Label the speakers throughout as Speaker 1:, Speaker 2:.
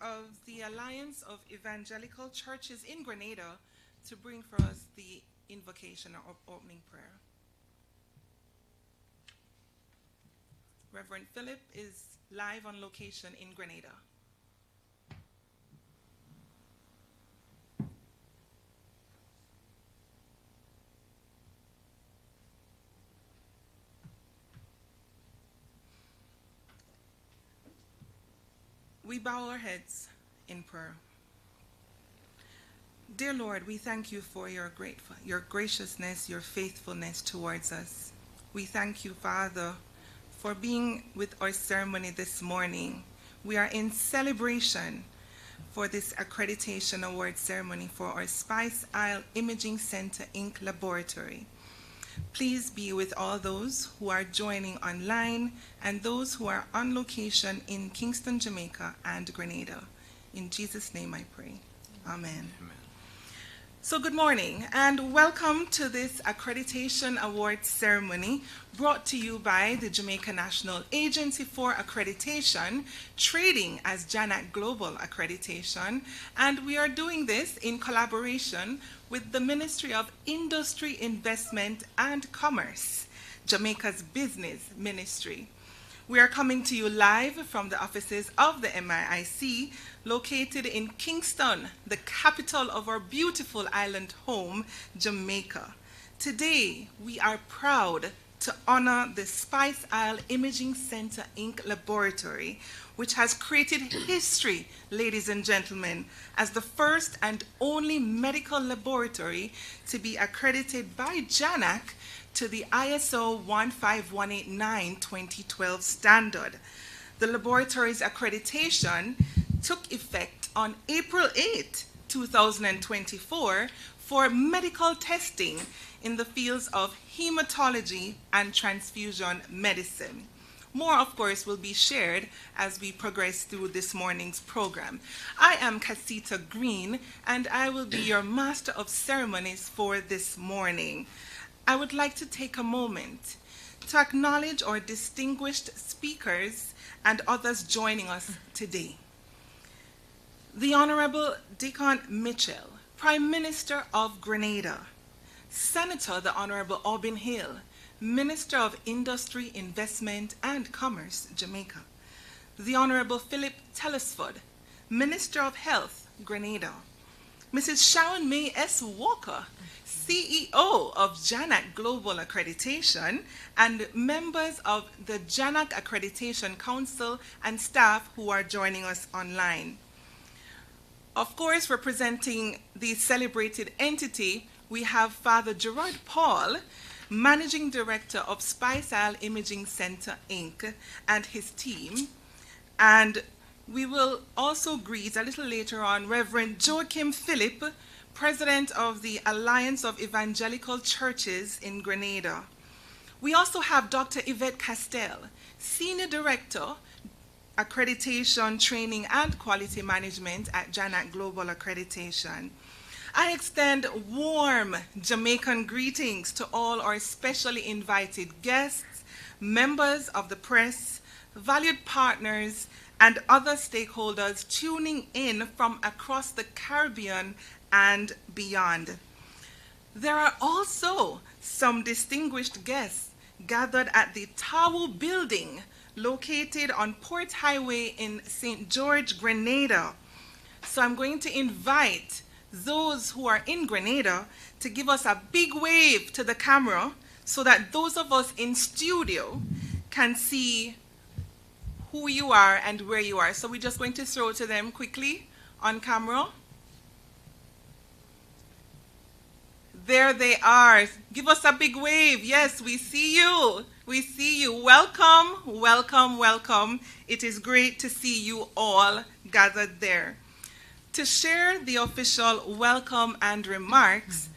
Speaker 1: of the Alliance of Evangelical Churches in Grenada to bring for us the invocation or opening prayer. Reverend Philip is live on location in Grenada. We bow our heads in prayer. Dear Lord, we thank you for your graciousness, your faithfulness towards us. We thank you, Father, for being with our ceremony this morning. We are in celebration for this Accreditation Award ceremony for our Spice Isle Imaging Center, Inc. laboratory. Please be with all those who are joining online and those who are on location in Kingston, Jamaica and Grenada. In Jesus' name I pray. Amen. Amen. So good morning and welcome to this Accreditation Award ceremony brought to you by the Jamaica National Agency for Accreditation, trading as JANAAC Global Accreditation, and we are doing this in collaboration with the Ministry of Industry, Investment and Commerce, Jamaica's business ministry. We are coming to you live from the offices of the MIIC, located in Kingston, the capital of our beautiful island home, Jamaica. Today, we are proud to honor the Spice Isle Imaging Center, Inc. laboratory, which has created history, ladies and gentlemen, as the first and only medical laboratory to be accredited by JANAAC to the ISO 15189-2012 standard. The laboratory's accreditation took effect on April 8, 2024 for medical testing in the fields of hematology and transfusion medicine. More, of course, will be shared as we progress through this morning's program. I am Casita Green, and I will be your master of ceremonies for this morning. I would like to take a moment to acknowledge our distinguished speakers and others joining us today. The Honorable Deacon Mitchell, Prime Minister of Grenada. Senator the Honorable Aubin Hill, Minister of Industry, Investment and Commerce, Jamaica. The Honorable Philip Telesford, Minister of Health, Grenada. Mrs. Sharon May S. Walker, CEO of JANAAC Global Accreditation, and members of the JANAAC Accreditation Council and staff who are joining us online. Of course, representing the celebrated entity, we have Father Gerard Paul, Managing Director of Spice Isle Imaging Center, Inc., and his team. And we will also greet a little later on Reverend Joachim Philip, President of the Alliance of Evangelical Churches in Grenada. We also have Dr. Yvette Castell, Senior Director, Accreditation, Training and Quality Management at JANAAC Global Accreditation. I extend warm Jamaican greetings to all our specially invited guests, members of the press, valued partners, and other stakeholders tuning in from across the Caribbean and beyond. There are also some distinguished guests gathered at the Tawu building located on Port Highway in St. George, Grenada. So I'm going to invite those who are in Grenada to give us a big wave to the camera so that those of us in studio can see who you are and where you are. So we're just going to throw to them quickly on camera. There they are. Give us a big wave. Yes, we see you. We see you. Welcome, welcome, welcome. It is great to see you all gathered there. To share the official welcome and remarks,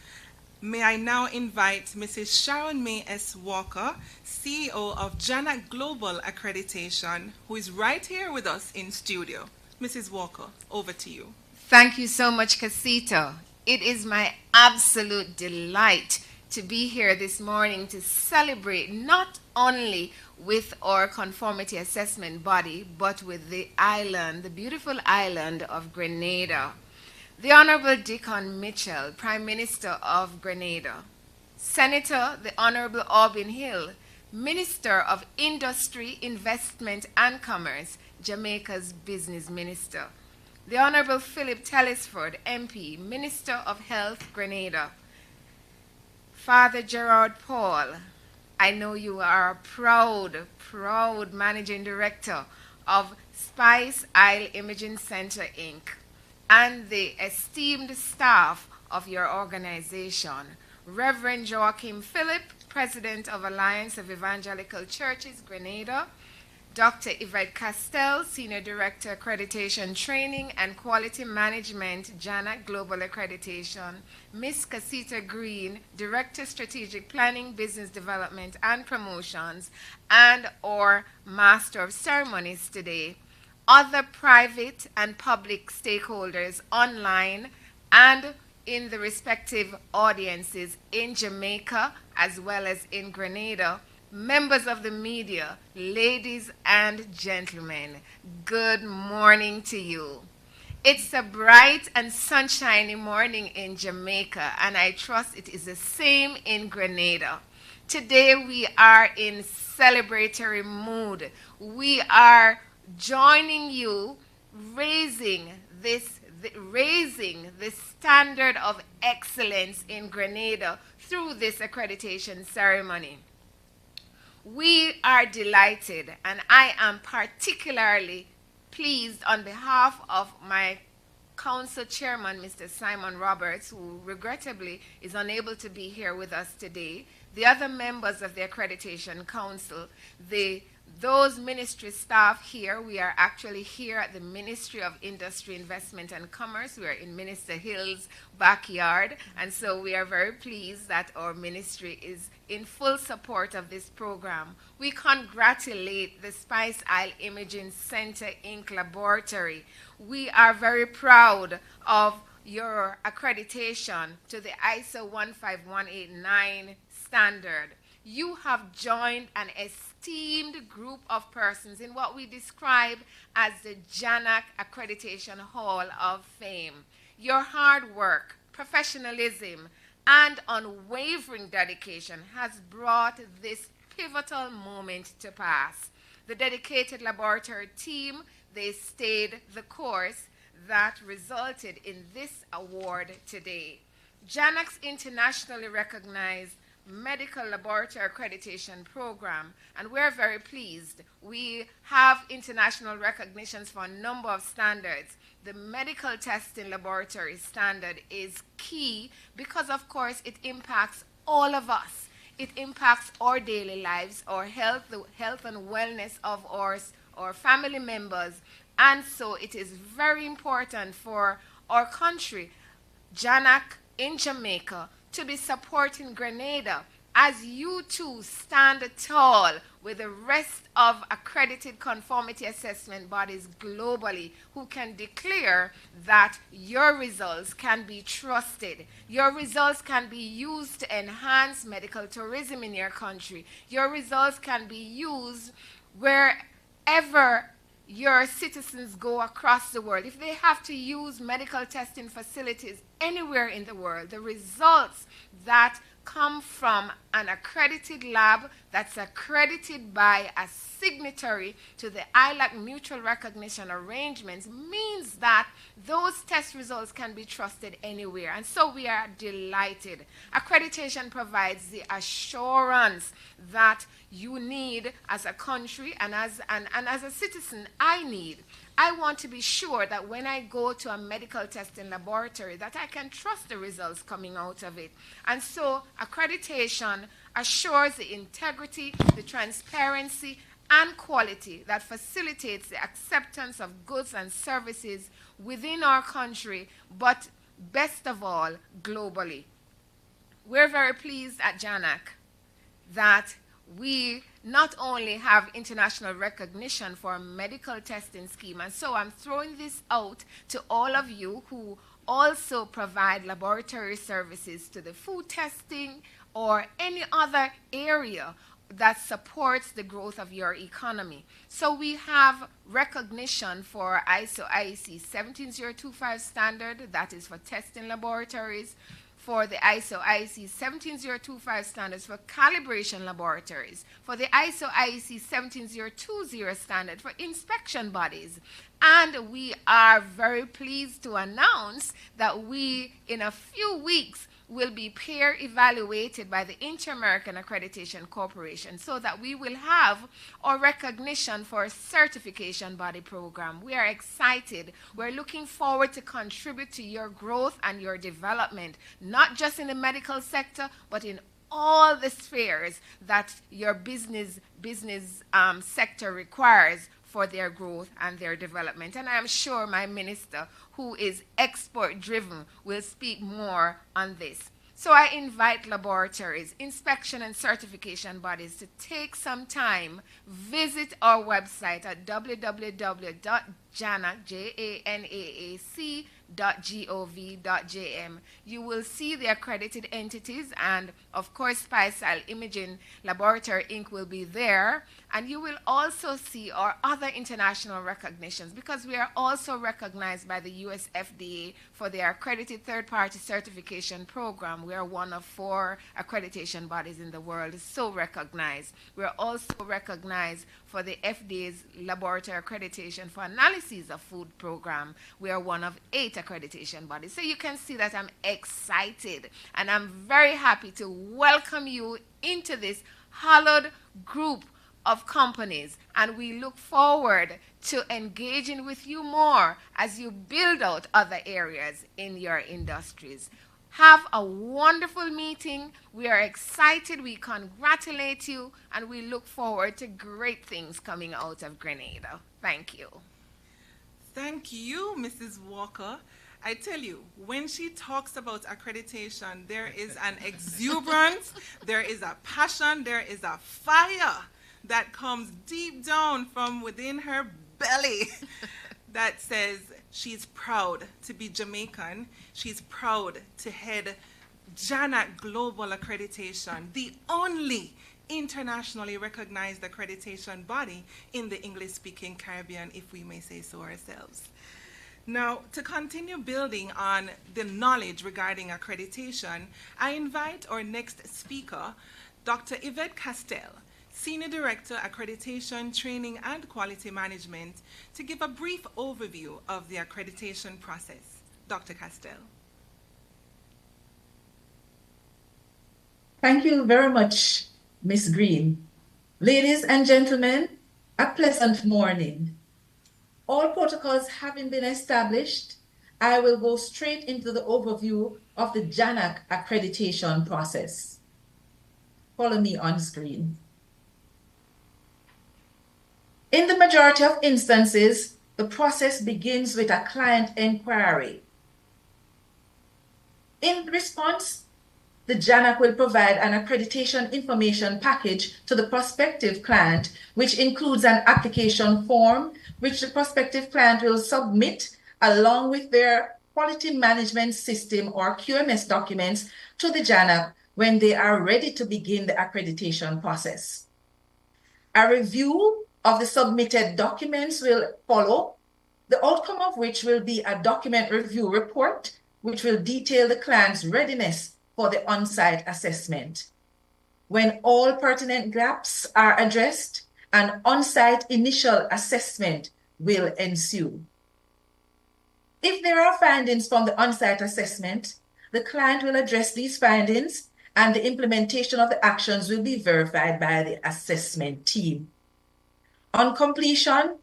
Speaker 1: may I now invite Mrs. Sharon May S. Walker, CEO of JANAAC Global Accreditation, who is right here with us in studio. Mrs. Walker, over to you.
Speaker 2: Thank you so much, Casita. It is my absolute delight to be here this morning to celebrate not only with our conformity assessment body, but with the island, the beautiful island of Grenada. The Honorable Deacon Mitchell, Prime Minister of Grenada. Senator, the Honorable Auburn Hill, Minister of Industry, Investment and Commerce, Jamaica's Business Minister. The Honorable Philip Tellisford, MP, Minister of Health, Grenada. Father Gerard Paul, I know you are a proud Managing Director of Spice Isle Imaging Center, Inc., and the esteemed staff of your organization. Reverend Joachim Philip, President of Alliance of Evangelical Churches, Grenada. Dr. Yvette Castell, Senior Director, Accreditation Training and Quality Management, JANAAC Global Accreditation. Ms. Casita Green, Director, Strategic Planning, Business Development and Promotions, and or Master of Ceremonies today. Other private and public stakeholders online and in the respective audiences in Jamaica as well as in Grenada. Members of the media, ladies and gentlemen, good morning to you. It's a bright and sunshiny morning in Jamaica, and I trust it is the same in Grenada. Today we are in celebratory mood. We are joining you, raising the standard of excellence in Grenada through this accreditation ceremony. We are delighted, and I am particularly pleased on behalf of my council chairman, Mr. Simon Roberts, who regrettably is unable to be here with us today, the other members of the Accreditation Council, those ministry staff here. We are actually here at the Ministry of Industry, Investment and Commerce. We are in Minister Hill's backyard, and so we are very pleased that our ministry is in full support of this program. We congratulate the Spice Isle Imaging Center, Inc. Laboratory. We are very proud of your accreditation to the ISO 15189 standard. You have joined an esteemed group of persons in what we describe as the JANAAC Accreditation Hall of Fame. Your hard work, professionalism, and unwavering dedication has brought this pivotal moment to pass. The dedicated laboratory team, they stayed the course that resulted in this award today. JANAAC's internationally recognized medical laboratory accreditation program, and we're very pleased. We have international recognitions for a number of standards. The medical testing laboratory standard is key because, of course, it impacts all of us. It impacts our daily lives, our health, the health and wellness of our family members, and so it is very important for our country, JANAAC in Jamaica, to be supporting Grenada as you too stand tall with the rest of accredited conformity assessment bodies globally who can declare that your results can be trusted. Your results can be used to enhance medical tourism in your country. Your results can be used wherever your citizens go across the world. If they have to use medical testing facilities anywhere in the world, the results that come from an accredited lab that's accredited by a signatory to the ILAC mutual recognition arrangements means that those test results can be trusted anywhere. And so we are delighted. Accreditation provides the assurance that you need as a country and as a citizen I need. I want to be sure that when I go to a medical testing laboratory that I can trust the results coming out of it. And so accreditation assures the integrity, the transparency, and quality that facilitates the acceptance of goods and services within our country, but best of all, globally. We're very pleased at JANAAC that we not only have international recognition for a medical testing scheme, and so I'm throwing this out to all of you who also provide laboratory services to the food testing or any other area that supports the growth of your economy. So we have recognition for ISO IEC 17025 standard, that is for testing laboratories, for the ISO IEC 17025 standards for calibration laboratories, for the ISO IEC 17020 standard for inspection bodies. And we are very pleased to announce that we, in a few weeks, will be peer evaluated by the Inter-American Accreditation Corporation, so that we will have our recognition for a certification body program. We are excited. We're looking forward to contribute to your growth and your development, not just in the medical sector, but in all the spheres that your business sector requires for their growth and their development. And I am sure my minister, who is export driven, will speak more on this. So I invite laboratories, inspection and certification bodies to take some time, visit our website at www.janaac.gov.jm. You will see the accredited entities, and of course Spicel Imaging Laboratory Inc. will be there. And you will also see our other international recognitions, because we are also recognized by the US FDA for their accredited third-party certification program. We are one of 4 accreditation bodies in the world so recognized. We are also recognized for the FDA's laboratory accreditation for analysis of food program. We are one of 8 accreditation bodies. So you can see that I'm excited, and I'm very happy to welcome you into this hallowed group of companies, and we look forward to engaging with you more as you build out other areas in your industries. Have a wonderful meeting. We are excited, we congratulate you, and we look forward to great things coming out of Grenada. Thank you.
Speaker 1: Thank you, Mrs. Walker. I tell you, when she talks about accreditation, there is an exuberance, there is a passion, there is a fire that comes deep down from within her belly that says she's proud to be Jamaican. She's proud to head JANAAC Global Accreditation, the only internationally recognized accreditation body in the English-speaking Caribbean, if we may say so ourselves. Now, to continue building on the knowledge regarding accreditation, I invite our next speaker, Dr. Yvette Castell, Senior Director, Accreditation, Training and Quality Management, to give a brief overview of the accreditation process. Dr. Castell.
Speaker 3: Thank you very much, Ms. Green. Ladies and gentlemen, a pleasant morning. All protocols having been established, I will go straight into the overview of the JANAAC accreditation process. Follow me on screen. In the majority of instances, the process begins with a client inquiry. In response, the JANAAC will provide an accreditation information package to the prospective client, which includes an application form, which the prospective client will submit along with their quality management system or QMS documents to the JANAAC when they are ready to begin the accreditation process. A review of the submitted documents will follow, the outcome of which will be a document review report, which will detail the client's readiness for the on-site assessment. When all pertinent gaps are addressed, an on-site initial assessment will ensue. If there are findings from the on-site assessment, the client will address these findings, and the implementation of the actions will be verified by the assessment team. On completion,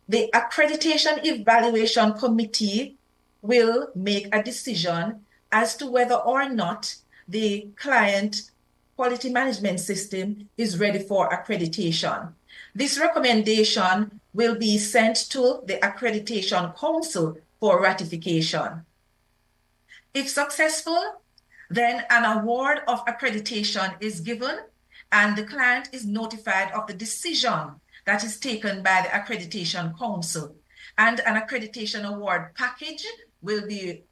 Speaker 3: the Accreditation Evaluation Committee will make a decision as to whether or not the client quality management system is ready for accreditation. This recommendation will be sent to the Accreditation Council for ratification. If successful, then an award of accreditation is given, and the client is notified of the decision that is taken by the Accreditation Council, and an accreditation award package will be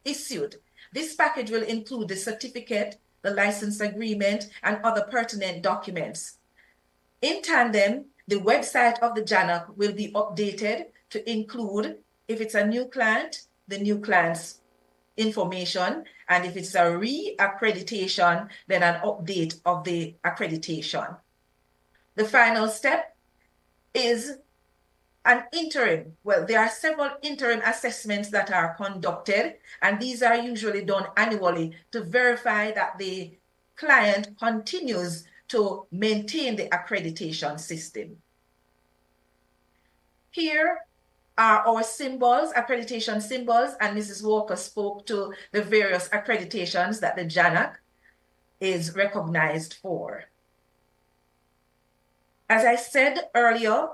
Speaker 3: issued. This package will include the certificate, the license agreement, and other pertinent documents. In tandem, the website of the JANAAC will be updated to include, if it's a new client, the new client's information, and if it's a re-accreditation, then an update of the accreditation. The final step is an interim. Well, there are several interim assessments that are conducted, and these are usually done annually to verify that the client continues to maintain the accreditation system. Here are our symbols, accreditation symbols, and Mrs. Walker spoke to the various accreditations that the JANAAC is recognized for. As I said earlier,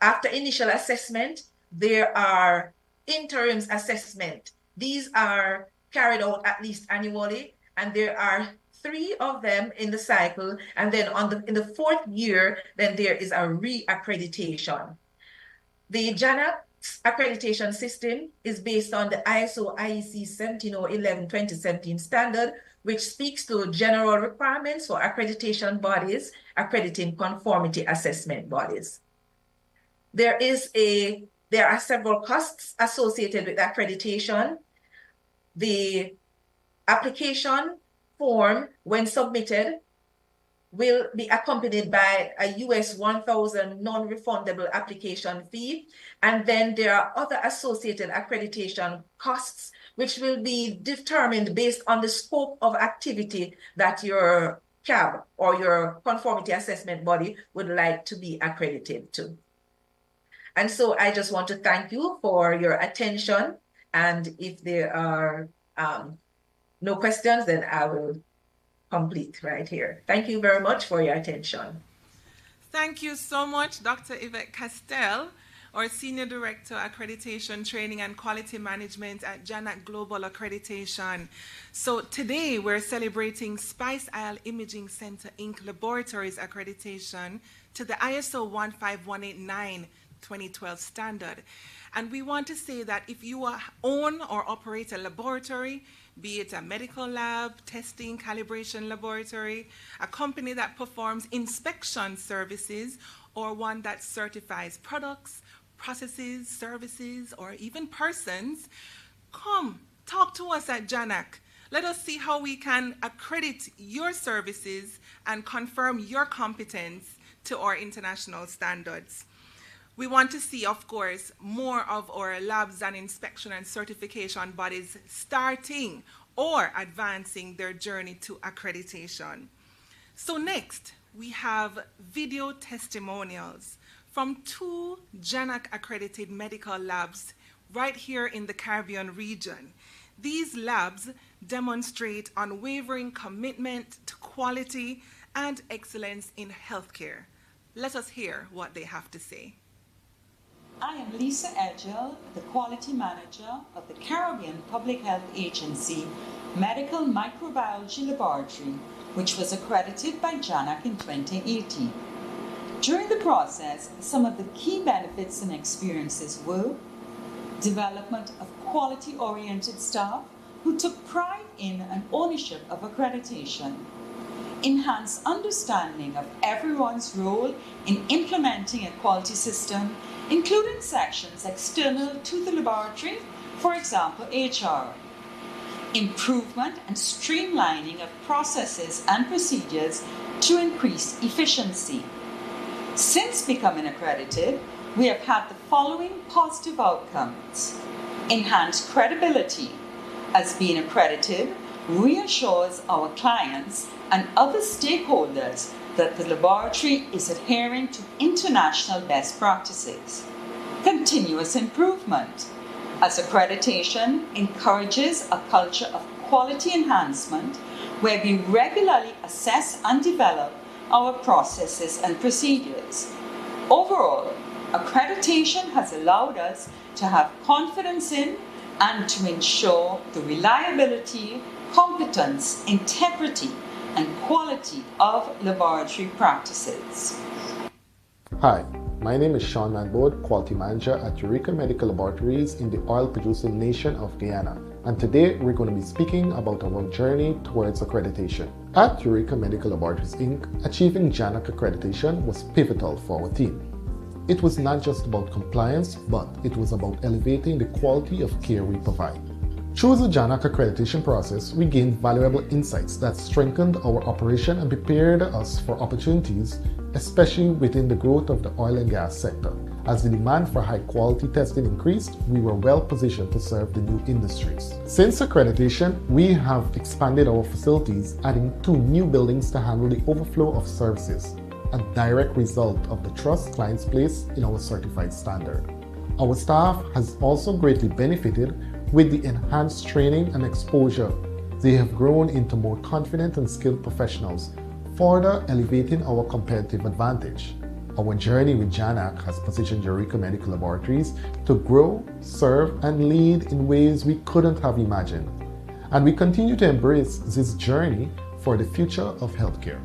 Speaker 3: after initial assessment, there are interims assessment. These are carried out at least annually, and there are 3 of them in the cycle, and then in the 4th year, then there is a re-accreditation. The JANAAC's accreditation system is based on the ISO IEC 17011-2017 standard, which speaks to general requirements for accreditation bodies, accrediting conformity assessment bodies. There are several costs associated with accreditation. The application form, when submitted, will be accompanied by a US $1,000 non-refundable application fee. And then there are other associated accreditation costs, which will be determined based on the scope of activity that your CAB or your conformity assessment body would like to be accredited to. And so I just want to thank you for your attention. And if there are no questions, then I will complete right here. Thank you very much for your attention.
Speaker 1: Thank you so much, Dr. Yvette Castell, our Senior Director, Accreditation, Training and Quality Management at JANAAC Global Accreditation. So today we're celebrating Spice Isle Imaging Center, Inc. Laboratories Accreditation to the ISO 15189 2012 standard. And we want to say that if you own or operate a laboratory, be it a medical lab, testing, calibration laboratory, a company that performs inspection services, or one that certifies products, processes, services, or even persons, come talk to us at JANAAC. Let us see how we can accredit your services and confirm your competence to our international standards. We want to see, of course, more of our labs and inspection and certification bodies starting or advancing their journey to accreditation. So next, we have video testimonials from 2 JANAAC accredited medical labs right here in the Caribbean region. These labs demonstrate unwavering commitment to quality and excellence in healthcare. Let us hear what they have to say.
Speaker 4: I am Lisa Edgell, the Quality Manager of the Caribbean Public Health Agency Medical Microbiology Laboratory, which was accredited by JANAAC in 2018. During the process, some of the key benefits and experiences were development of quality-oriented staff who took pride in and ownership of accreditation, enhanced understanding of everyone's role in implementing a quality system, including sections external to the laboratory, for example, HR, improvement and streamlining of processes and procedures to increase efficiency. Since becoming accredited, we have had the following positive outcomes. Enhanced credibility. As being accredited reassures our clients and other stakeholders that the laboratory is adhering to international best practices. Continuous improvement, as accreditation encourages a culture of quality enhancement where we regularly assess and develop our processes and procedures. Overall, accreditation has allowed us to have confidence in and to ensure the reliability, competence, integrity, and quality of laboratory practices.
Speaker 5: Hi, my name is Sean Manboard, Quality Manager at Eureka Medical Laboratories in the oil-producing nation of Guyana. and today we're going to be speaking about our journey towards accreditation. At Jamaica Medical Laboratories Inc., achieving JANAAC accreditation was pivotal for our team. It was not just about compliance, but it was about elevating the quality of care we provide. Through the JANAAC accreditation process, we gained valuable insights that strengthened our operation and prepared us for opportunities, especially within the growth of the oil and gas sector. As the demand for high-quality testing increased, we were well positioned to serve the new industries. Since accreditation, we have expanded our facilities, adding 2 new buildings to handle the overflow of services, a direct result of the trust clients place in our certified standard. Our staff has also greatly benefited with the enhanced training and exposure. They have grown into more confident and skilled professionals, further elevating our competitive advantage. Our journey with JANAAC has positioned Jamaica Medical Laboratories to grow, serve, and lead in ways we couldn't have imagined. And we continue to embrace this journey for the future of healthcare.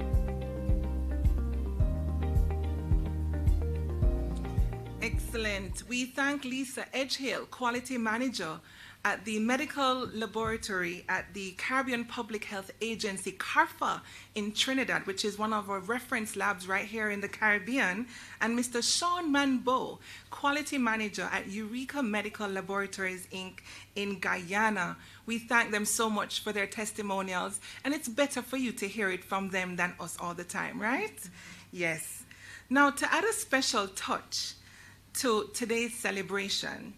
Speaker 1: Excellent. We thank Lisa Edgehill, Quality Manager at the Medical Laboratory at the Caribbean Public Health Agency, CARPHA, in Trinidad, which is one of our reference labs right here in the Caribbean, and Mr. Sean Manbo, Quality Manager at Eureka Medical Laboratories, Inc. in Guyana. We thank them so much for their testimonials, and it's better for you to hear it from them than us all the time, right? Yes. Now, to add a special touch to today's celebration,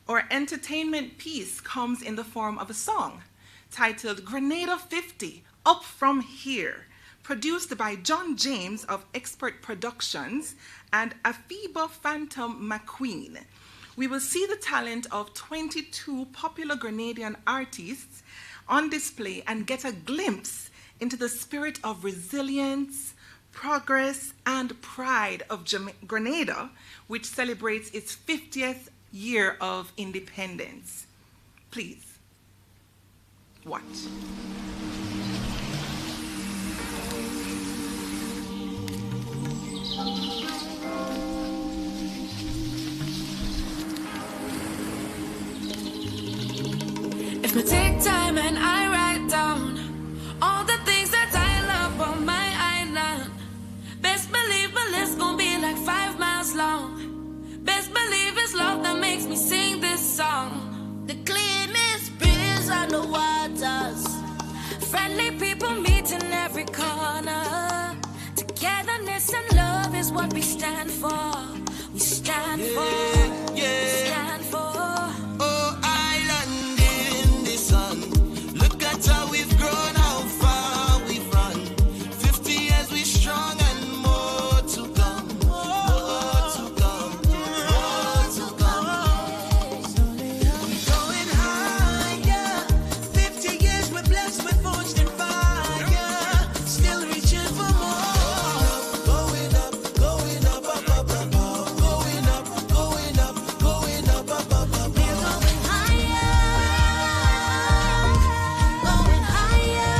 Speaker 1: our entertainment piece comes in the form of a song titled Grenada 50, Up From Here, produced by John James of Expert Productions and Afiba Phantom McQueen. We will see the talent of 22 popular Grenadian artists on display and get a glimpse into the spirit of resilience, progress, and pride of Grenada, which celebrates its 50th year of independence. Please watch.
Speaker 6: If we take time and I write down all the things that I love on my island, best believe my list gon' be like 5 miles long. Best believe it's love that makes me sing this song. The cleanest breeze on the waters, friendly people meet in every corner. Togetherness and love is what we stand for. We stand for. We stand for.
Speaker 7: Oh, island in the sun. Look at how we've grown, how far we've run. 50 years we strong and more to come. More to come. More to come. We're going higher. 50 years we're blessed with forged in fire. Still reaching for more. Going up, going up, up, up, up, up. Going up, going up, going up, up, up, up.
Speaker 6: We're going higher,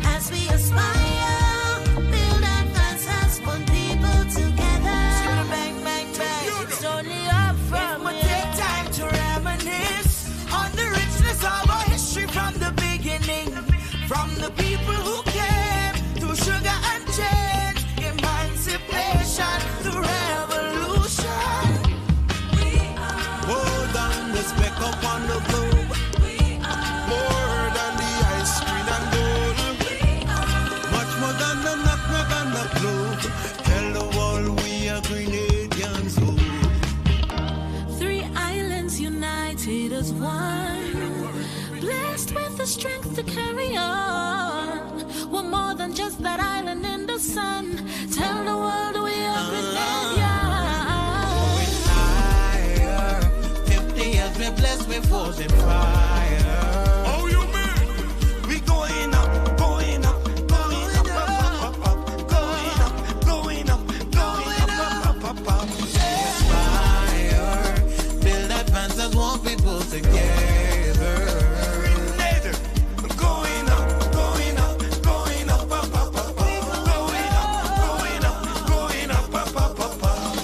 Speaker 6: as we aspire. Build advances, put people together.
Speaker 7: Bang, bang, bang.
Speaker 6: It's only up from
Speaker 7: We'll
Speaker 6: here.
Speaker 7: take time to reminisce on the richness of our history from the beginning. From the people who came through sugar and change, emancipation, the revolution. Hold on, let's back up on the globe. More than the ice cream and gold. Much more than the nutmeg and the clove. Tell the world we are Grenadians. Oh.
Speaker 6: 3 islands united as one, blessed with the strength to carry on. We're more than just that island in the sun. Tell the world we are Grenadians.
Speaker 7: Higher. 50 years we're blessed with force and fire. Oh, you mean? We going up, going up, going up, up, up, up, going up, going up, going up, up, up, up. Aspire, build advances, want people together. Going up, going up, going up, up, up, up, up. Going up, going up, going up, up, up, up, up.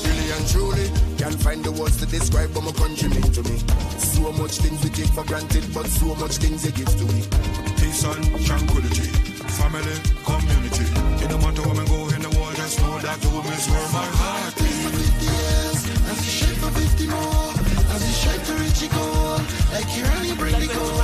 Speaker 8: Really and truly, can't find the words to describe what my country mean to me. So much
Speaker 7: granted, but so much things they give to me.
Speaker 8: Peace and tranquility, family, community. It no matter where we go in the world, just know that home is where my heart is.
Speaker 7: 50 years, as he shake for 50 more, as he shake to reach the goal, like he really bring the goal.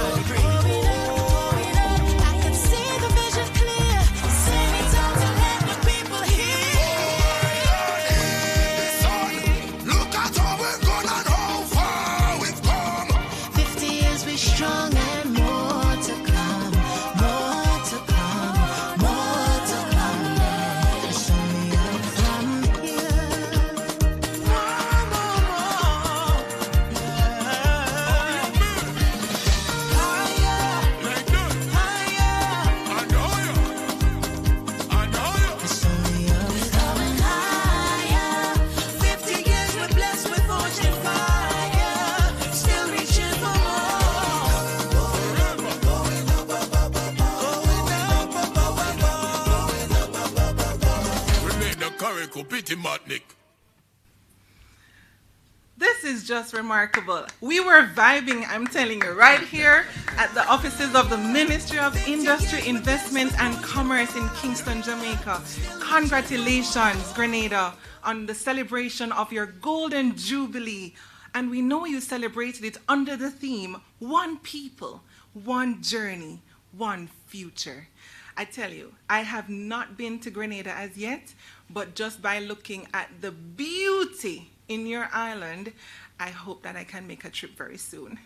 Speaker 1: This is just remarkable. We were vibing, I'm telling you, right here at the offices of the Ministry of Industry, Investment and Commerce in Kingston, Jamaica. Congratulations, Grenada, on the celebration of your Golden Jubilee. And we know you celebrated it under the theme, One People, One Journey, One Future. I tell you, I have not been to Grenada as yet, but just by looking at the beauty in your island, I hope that I can make a trip very soon.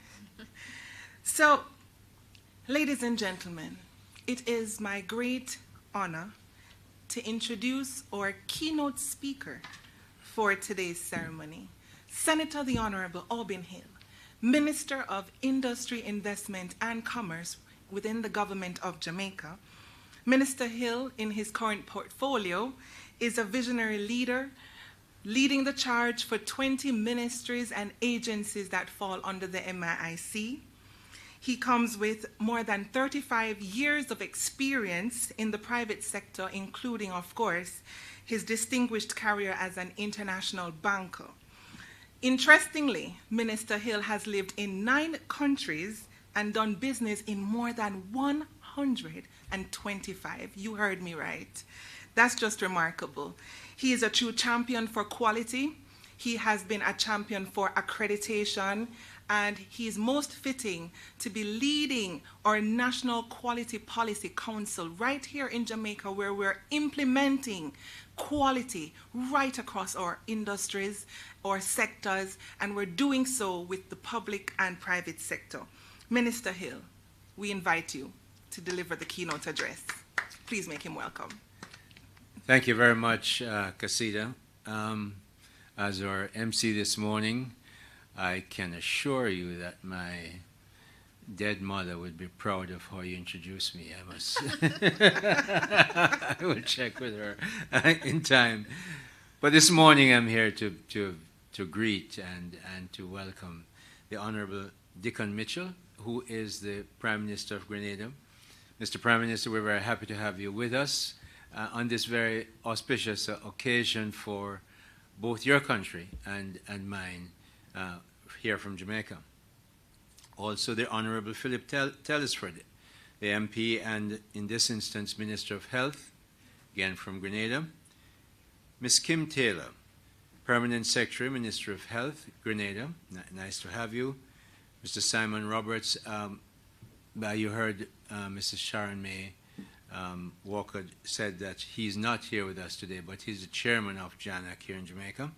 Speaker 1: So, ladies and gentlemen, it is my great honor to introduce our keynote speaker for today's ceremony, Senator the Honorable Aubin Hill, Minister of Industry, Investment and Commerce within the government of Jamaica. Minister Hill, in his current portfolio, is a visionary leader, leading the charge for 20 ministries and agencies that fall under the MIIC. He comes with more than 35 years of experience in the private sector, including, of course, his distinguished career as an international banker. Interestingly, Minister Hill has lived in 9 countries and done business in more than 125. You heard me right. That's just remarkable. He is a true champion for quality. He has been a champion for accreditation, and he is most fitting to be leading our National Quality Policy Council right here in Jamaica, where we're implementing quality right across our industries, our sectors, and we're doing so with the public and private sector. Minister Hill, we invite you to deliver the keynote address. Please make him welcome.
Speaker 9: Thank you very much, Casita. As our MC this morning, I can assure you that my dead mother would be proud of how you introduced me. I must. I will check with her in time. But this morning I'm here to greet and to welcome the Honorable Dickon Mitchell, who is the Prime Minister of Grenada. Mr. Prime Minister, we're very happy to have you with us on this very auspicious occasion for both your country and mine here from Jamaica. Also the Honorable Philip Tellisford, the MP and in this instance Minister of Health, again from Grenada. Ms. Kim Taylor, Permanent Secretary, Minister of Health, Grenada. Nice to have you. Mr. Simon Roberts, you heard Mrs. Sharon May Walker said that he's not here with us today, but he's the chairman of JANAAC here in Jamaica.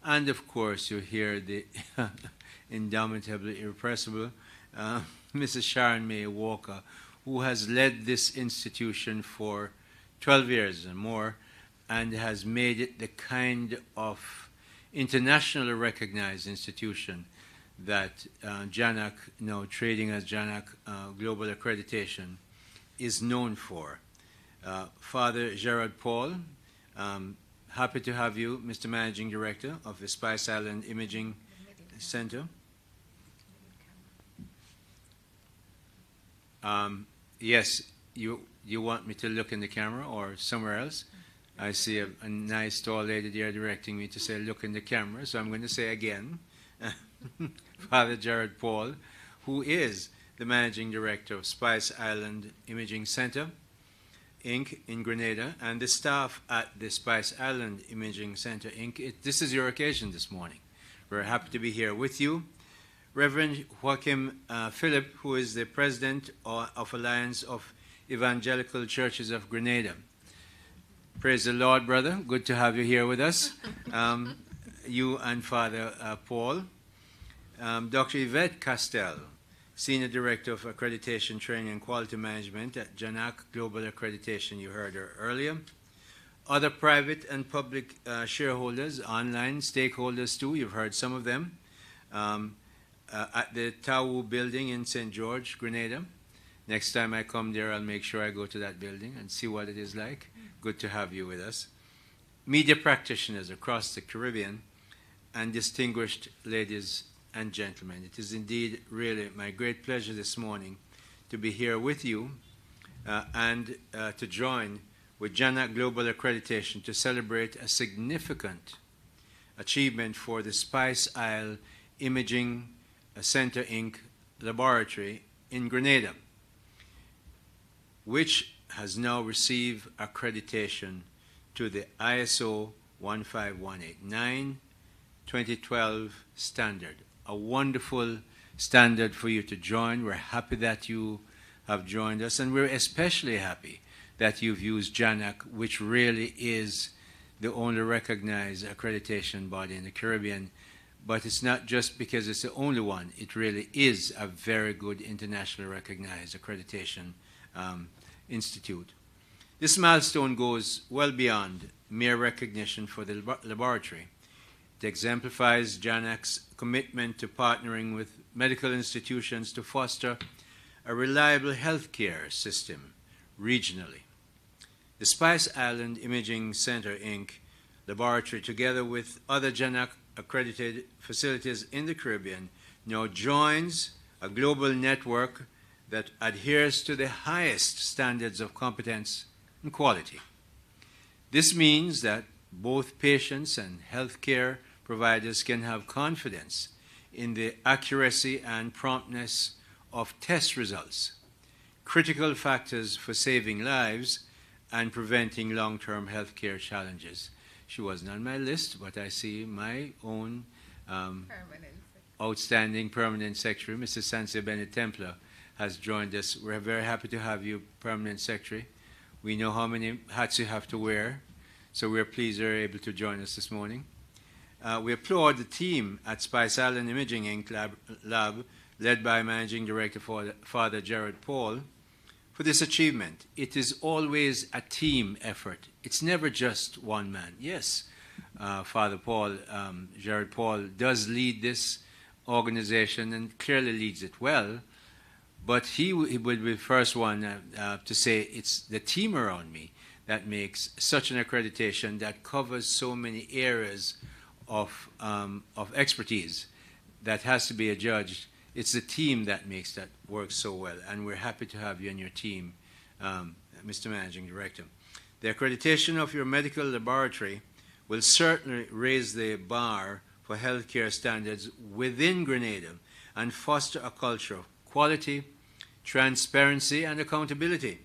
Speaker 9: And of course, you hear the indomitably irrepressible Mrs. Sharon May Walker, who has led this institution for 12 years and more, and has made it the kind of internationally recognized institution that JANAAC, now trading as JANAAC Global Accreditation, is known for. Father Gerard Paul, happy to have you, Mr. Managing Director of the Spice Island Imaging Center. Yes, you want me to look in the camera or somewhere else? I see a nice tall lady there directing me to say look in the camera, so I'm going to say again, Father Gerard Paul, who is the Managing Director of Spice Island Imaging Center, Inc. in Grenada, and the staff at the Spice Island Imaging Center, Inc. This is your occasion this morning. We're happy to be here with you. Reverend Joachim Philip, who is the President of Alliance of Evangelical Churches of Grenada. Praise the Lord, brother. Good to have you here with us. You and Father Paul. Dr. Yvette Castell, Senior Director of Accreditation, Training and Quality Management at JANAAC Global Accreditation. You heard her earlier. Other private and public shareholders, online stakeholders too, you've heard some of them, at the Tau building in St. George, Grenada. Next time I come there, I'll make sure I go to that building and see what it is like. Good to have you with us. Media practitioners across the Caribbean, and distinguished ladies and gentlemen, it is indeed really my great pleasure this morning to be here with you and to join with JANAAC Global Accreditation to celebrate a significant achievement for the Spice Isle Imaging Center, Inc. laboratory in Grenada, which has now received accreditation to the ISO 15189 2012 standard. A wonderful standard for you to join. We're happy that you have joined us, and we're especially happy that you've used JANAAC, which really is the only recognized accreditation body in the Caribbean. But it's not just because it's the only one. It really is a very good internationally recognized accreditation institute. This milestone goes well beyond mere recognition for the laboratory. It exemplifies JANAAC's commitment to partnering with medical institutions to foster a reliable healthcare system regionally. The Spice Island Imaging Center, Inc. laboratory, together with other JANAAC accredited facilities in the Caribbean, now joins a global network that adheres to the highest standards of competence and quality. This means that both patients and healthcare providers can have confidence in the accuracy and promptness of test results, critical factors for saving lives and preventing long-term healthcare challenges. She wasn't on my list, but I see my own outstanding permanent secretary, Mrs. Sansia Bennett-Templer, has joined us. We're very happy to have you, permanent secretary. We know how many hats you have to wear, so we're pleased you're able to join us this morning. We applaud the team at Spice Island Imaging Inc. Lab, led by Managing Director Father Jared Paul, for this achievement. It is always a team effort. It's never just one man. Yes, Father Paul, Jared Paul, does lead this organization and clearly leads it well, but he would be the first one to say it's the team around me that makes such an accreditation that covers so many areas of expertise that has to be adjudged. It's the team that makes that work so well, and we're happy to have you and your team, Mr. Managing Director. The accreditation of your medical laboratory will certainly raise the bar for healthcare standards within Grenada and foster a culture of quality, transparency, and accountability,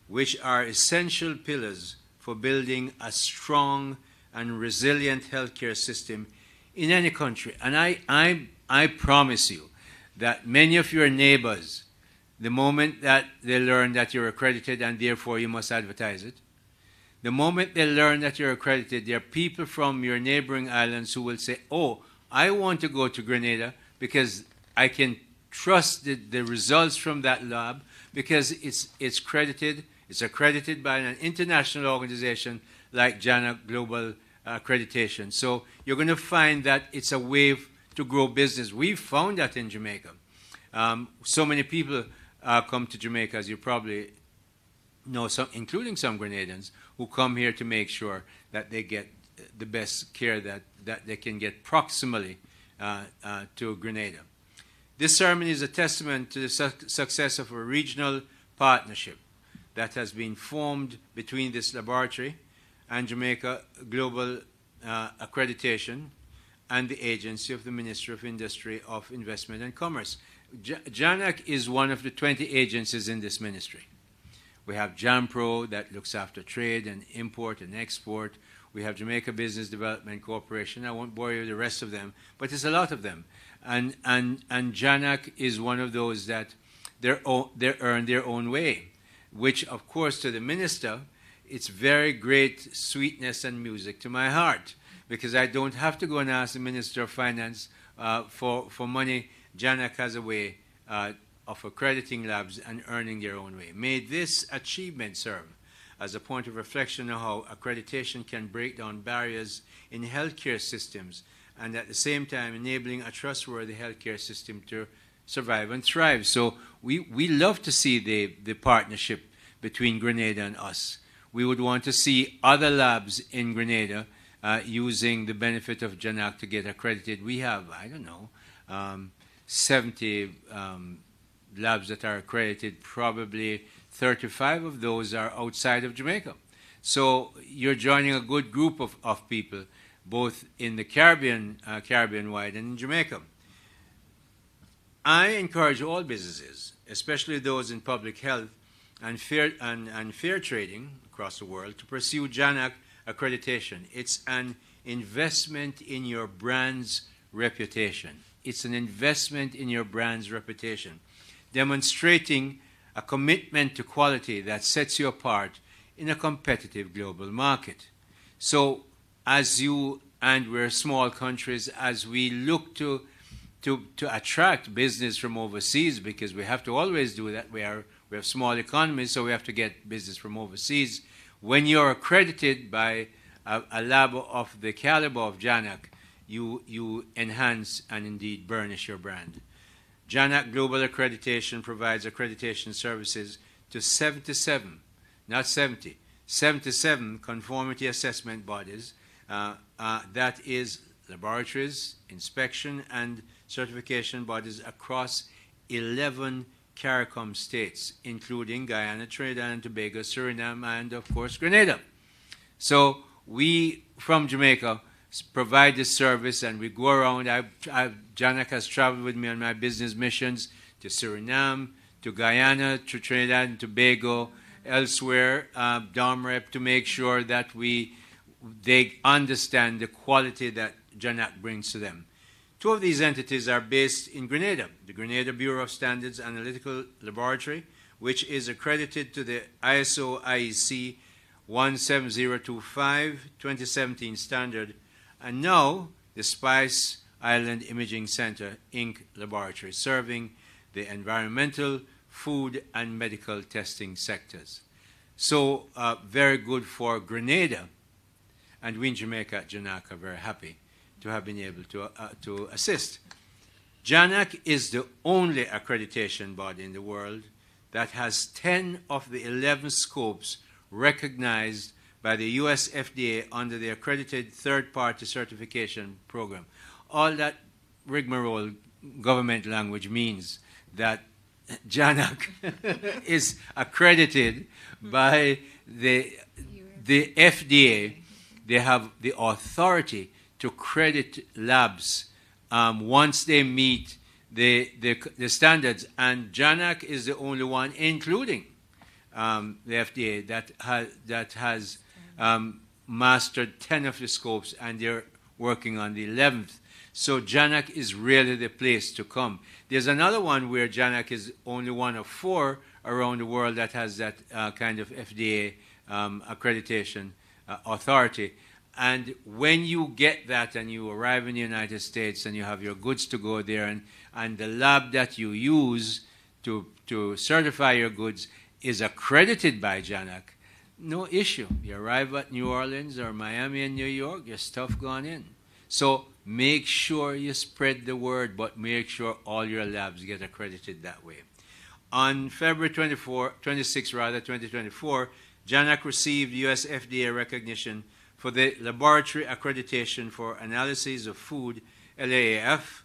Speaker 9: which are essential pillars for building a strong and resilient healthcare system in any country. And I promise you that many of your neighbors, the moment that they learn that you're accredited and therefore you must advertise it, the moment they learn that you're accredited, there are people from your neighboring islands who will say, oh, I want to go to Grenada because I can trust the results from that lab because it's accredited by an international organization like JANAAC Global Accreditation. So you're going to find that it's a way to grow business. We've found that in Jamaica. So many people come to Jamaica, as you probably know, including some Grenadians, who come here to make sure that they get the best care that they can get proximally to Grenada. This ceremony is a testament to the success of a regional partnership that has been formed between this laboratory and Jamaica Global Accreditation and the agency of the Ministry of Industry, of Investment and Commerce. JANAAC is one of the 20 agencies in this ministry. We have JAMPRO that looks after trade and import and export. We have Jamaica Business Development Corporation. I won't bore you with the rest of them, but there's a lot of them. And JANAAC is one of those that they earn their own way, which, of course, to the minister, it's very great sweetness and music to my heart, because I don't have to go and ask the Minister of Finance for money. JANAAC has a way of accrediting labs and earning their own way. May this achievement serve as a point of reflection on how accreditation can break down barriers in healthcare systems and at the same time enabling a trustworthy healthcare system to survive and thrive. So we love to see the partnership between Grenada and us. We would want to see other labs in Grenada using the benefit of JANAAC to get accredited. We have, I don't know, 70 labs that are accredited. Probably 35 of those are outside of Jamaica. So you're joining a good group of people, both in the Caribbean-wide and in Jamaica. I encourage all businesses, especially those in public health and fair trading across the world, to pursue JANAAC accreditation. It's an investment in your brand's reputation. It's an investment in your brand's reputation, demonstrating a commitment to quality that sets you apart in a competitive global market. So as you, and we're small countries, as we look to attract business from overseas, because we have to always do that. We have small economies, so we have to get business from overseas. When you're accredited by a lab of the caliber of JANAAC, you enhance and indeed burnish your brand. JANAAC Global Accreditation provides accreditation services to 77, not 70, 77 conformity assessment bodies, that is laboratories, inspection and certification bodies across 11 CARICOM states, including Guyana, Trinidad and Tobago, Suriname, and of course Grenada. So we, from Jamaica, provide this service, and we go around. JANAAC has traveled with me on my business missions to Suriname, to Guyana, to Trinidad and Tobago, elsewhere, DOMREP, to make sure that they understand the quality that JANAAC brings to them. Two of these entities are based in Grenada, the Grenada Bureau of Standards Analytical Laboratory, which is accredited to the ISO IEC 17025 2017 standard, and now the Spice Island Imaging Center, Inc. Laboratory, serving the environmental, food, and medical testing sectors. So very good for Grenada, and we in Jamaica at JANAAC are very happy to have been able to assist. JANAAC is the only accreditation body in the world that has 10 of the 11 scopes recognized by the US FDA under the accredited third-party certification program. All that rigmarole government language means that JANAAC is accredited by the FDA. They have the authority to credit labs once they meet the standards, and JANAAC is the only one, including the FDA, that has mastered 10 of the scopes, and they're working on the 11th. So JANAAC is really the place to come. There's another one where JANAAC is only one of 4 around the world that has that kind of FDA accreditation authority. And when you get that and you arrive in the United States and you have your goods to go there, and the lab that you use to certify your goods is accredited by JANAAC, no issue. You arrive at New Orleans or Miami and New York, your stuff gone in. So make sure you spread the word, but make sure all your labs get accredited that way. On February 26, 2024, JANAAC received US FDA recognition for the Laboratory Accreditation for Analysis of Food, LAAF,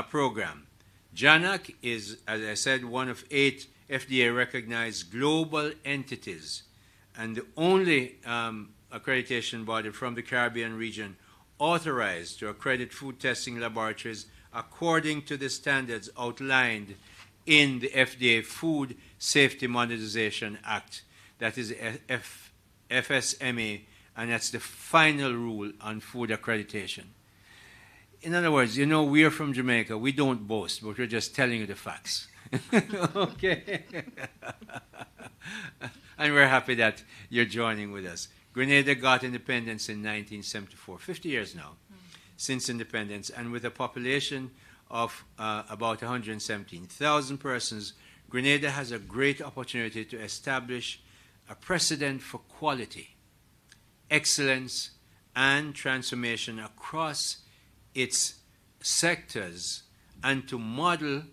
Speaker 9: program. JANAAC is, as I said, one of 8 FDA-recognized global entities and the only accreditation body from the Caribbean region authorized to accredit food testing laboratories according to the standards outlined in the FDA Food Safety Modernization Act, that is FSMA, and that's the final rule on food accreditation. In other words, you know, we're from Jamaica. We don't boast, but we're just telling you the facts. Okay? And we're happy that you're joining with us. Grenada got independence in 1974, 50 years now since independence, and with a population of about 117,000 persons, Grenada has a great opportunity to establish a precedent for quality, excellence, and transformation across its sectors, and to model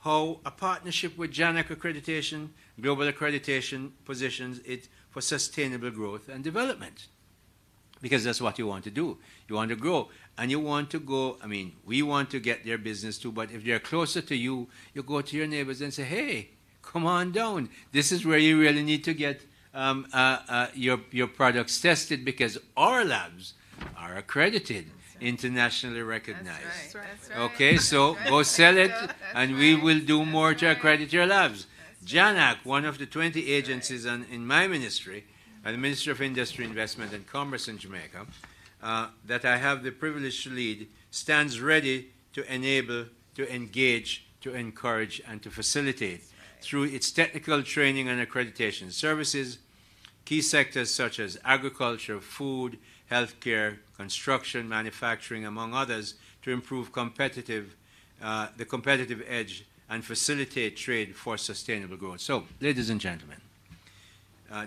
Speaker 9: how a partnership with JANAAC Accreditation, Global Accreditation, positions it for sustainable growth and development. Because that's what you want to do. You want to grow. And you want to go, I mean, we want to get their business too, but if they're closer to you, you go to your neighbors and say, hey, come on down. This is where you really need to get your products tested, because our labs are accredited, internationally recognized.
Speaker 2: That's right. That's right.
Speaker 9: Okay, so go sell it, and we will do more to accredit your labs. JANAAC, one of the 20 agencies in my ministry, the Ministry of Industry, Investment and Commerce in Jamaica, that I have the privilege to lead, stands ready to enable, to engage, to encourage, and to facilitate through its technical training and accreditation services, key sectors such as agriculture, food, healthcare, construction, manufacturing, among others, to improve the competitive edge and facilitate trade for sustainable growth. So, ladies and gentlemen,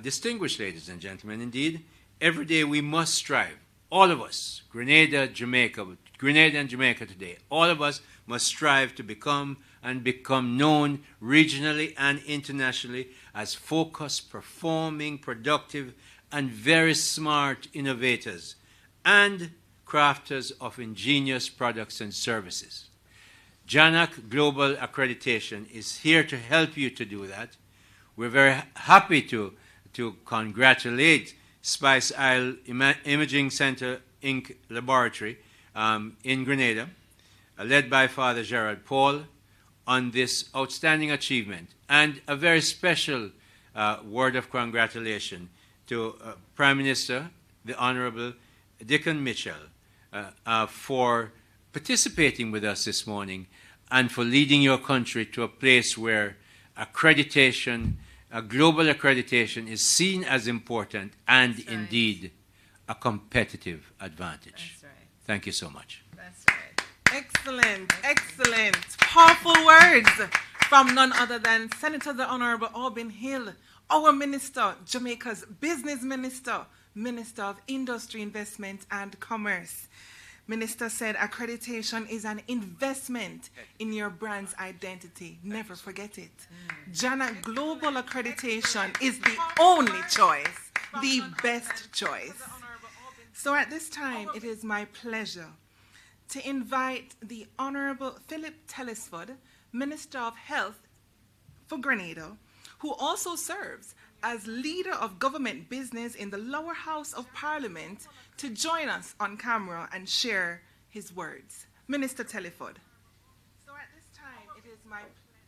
Speaker 9: distinguished ladies and gentlemen, indeed, every day we must strive, all of us, Grenada and Jamaica today, all of us must strive to become known regionally and internationally as focused, performing, productive, and very smart innovators and crafters of ingenious products and services. JANAAC Global Accreditation is here to help you to do that. We're very happy to congratulate Spice Isle Imaging Center Inc. Laboratory in Grenada, led by Father Gerald Paul, on this outstanding achievement, and a very special word of congratulation to Prime Minister, the Honorable Dickon Mitchell, for participating with us this morning and for leading your country to a place where accreditation, a global accreditation, is seen as important and indeed a competitive advantage.
Speaker 2: That's right.
Speaker 9: Thank you so much.
Speaker 2: That's right.
Speaker 1: Excellent, excellent. Powerful words from none other than Senator the Honorable Aubin Hill, our minister, Jamaica's business minister, Minister of Industry, Investment and Commerce. Minister said accreditation is an investment in your brand's identity. Never forget it. JANAAC Global Accreditation is the only choice, the best choice. So at this time, it is my pleasure to invite the Honorable Philip Telesford, Minister of Health for Grenada, who also serves as leader of government business in the lower house of Parliament, to join us on camera and share his words. Minister Telesford. So at this time, it is my pleasure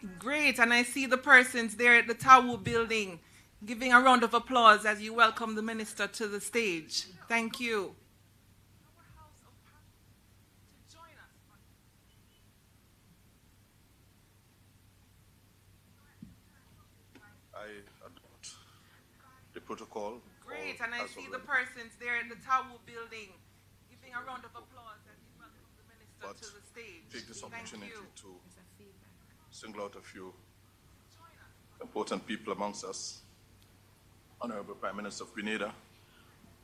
Speaker 1: to invite... Great, and I see the persons there at the Tower building giving a round of applause as you welcome the minister to the stage. Thank you.
Speaker 10: I adopt the protocol.
Speaker 1: Great, and I see the persons there in the Tower building giving a round of applause as you welcome the minister to the stage.
Speaker 10: Take this
Speaker 1: Thank
Speaker 10: opportunity
Speaker 1: you.
Speaker 10: to single out a few important people amongst us. Honorable Prime Minister of Grenada,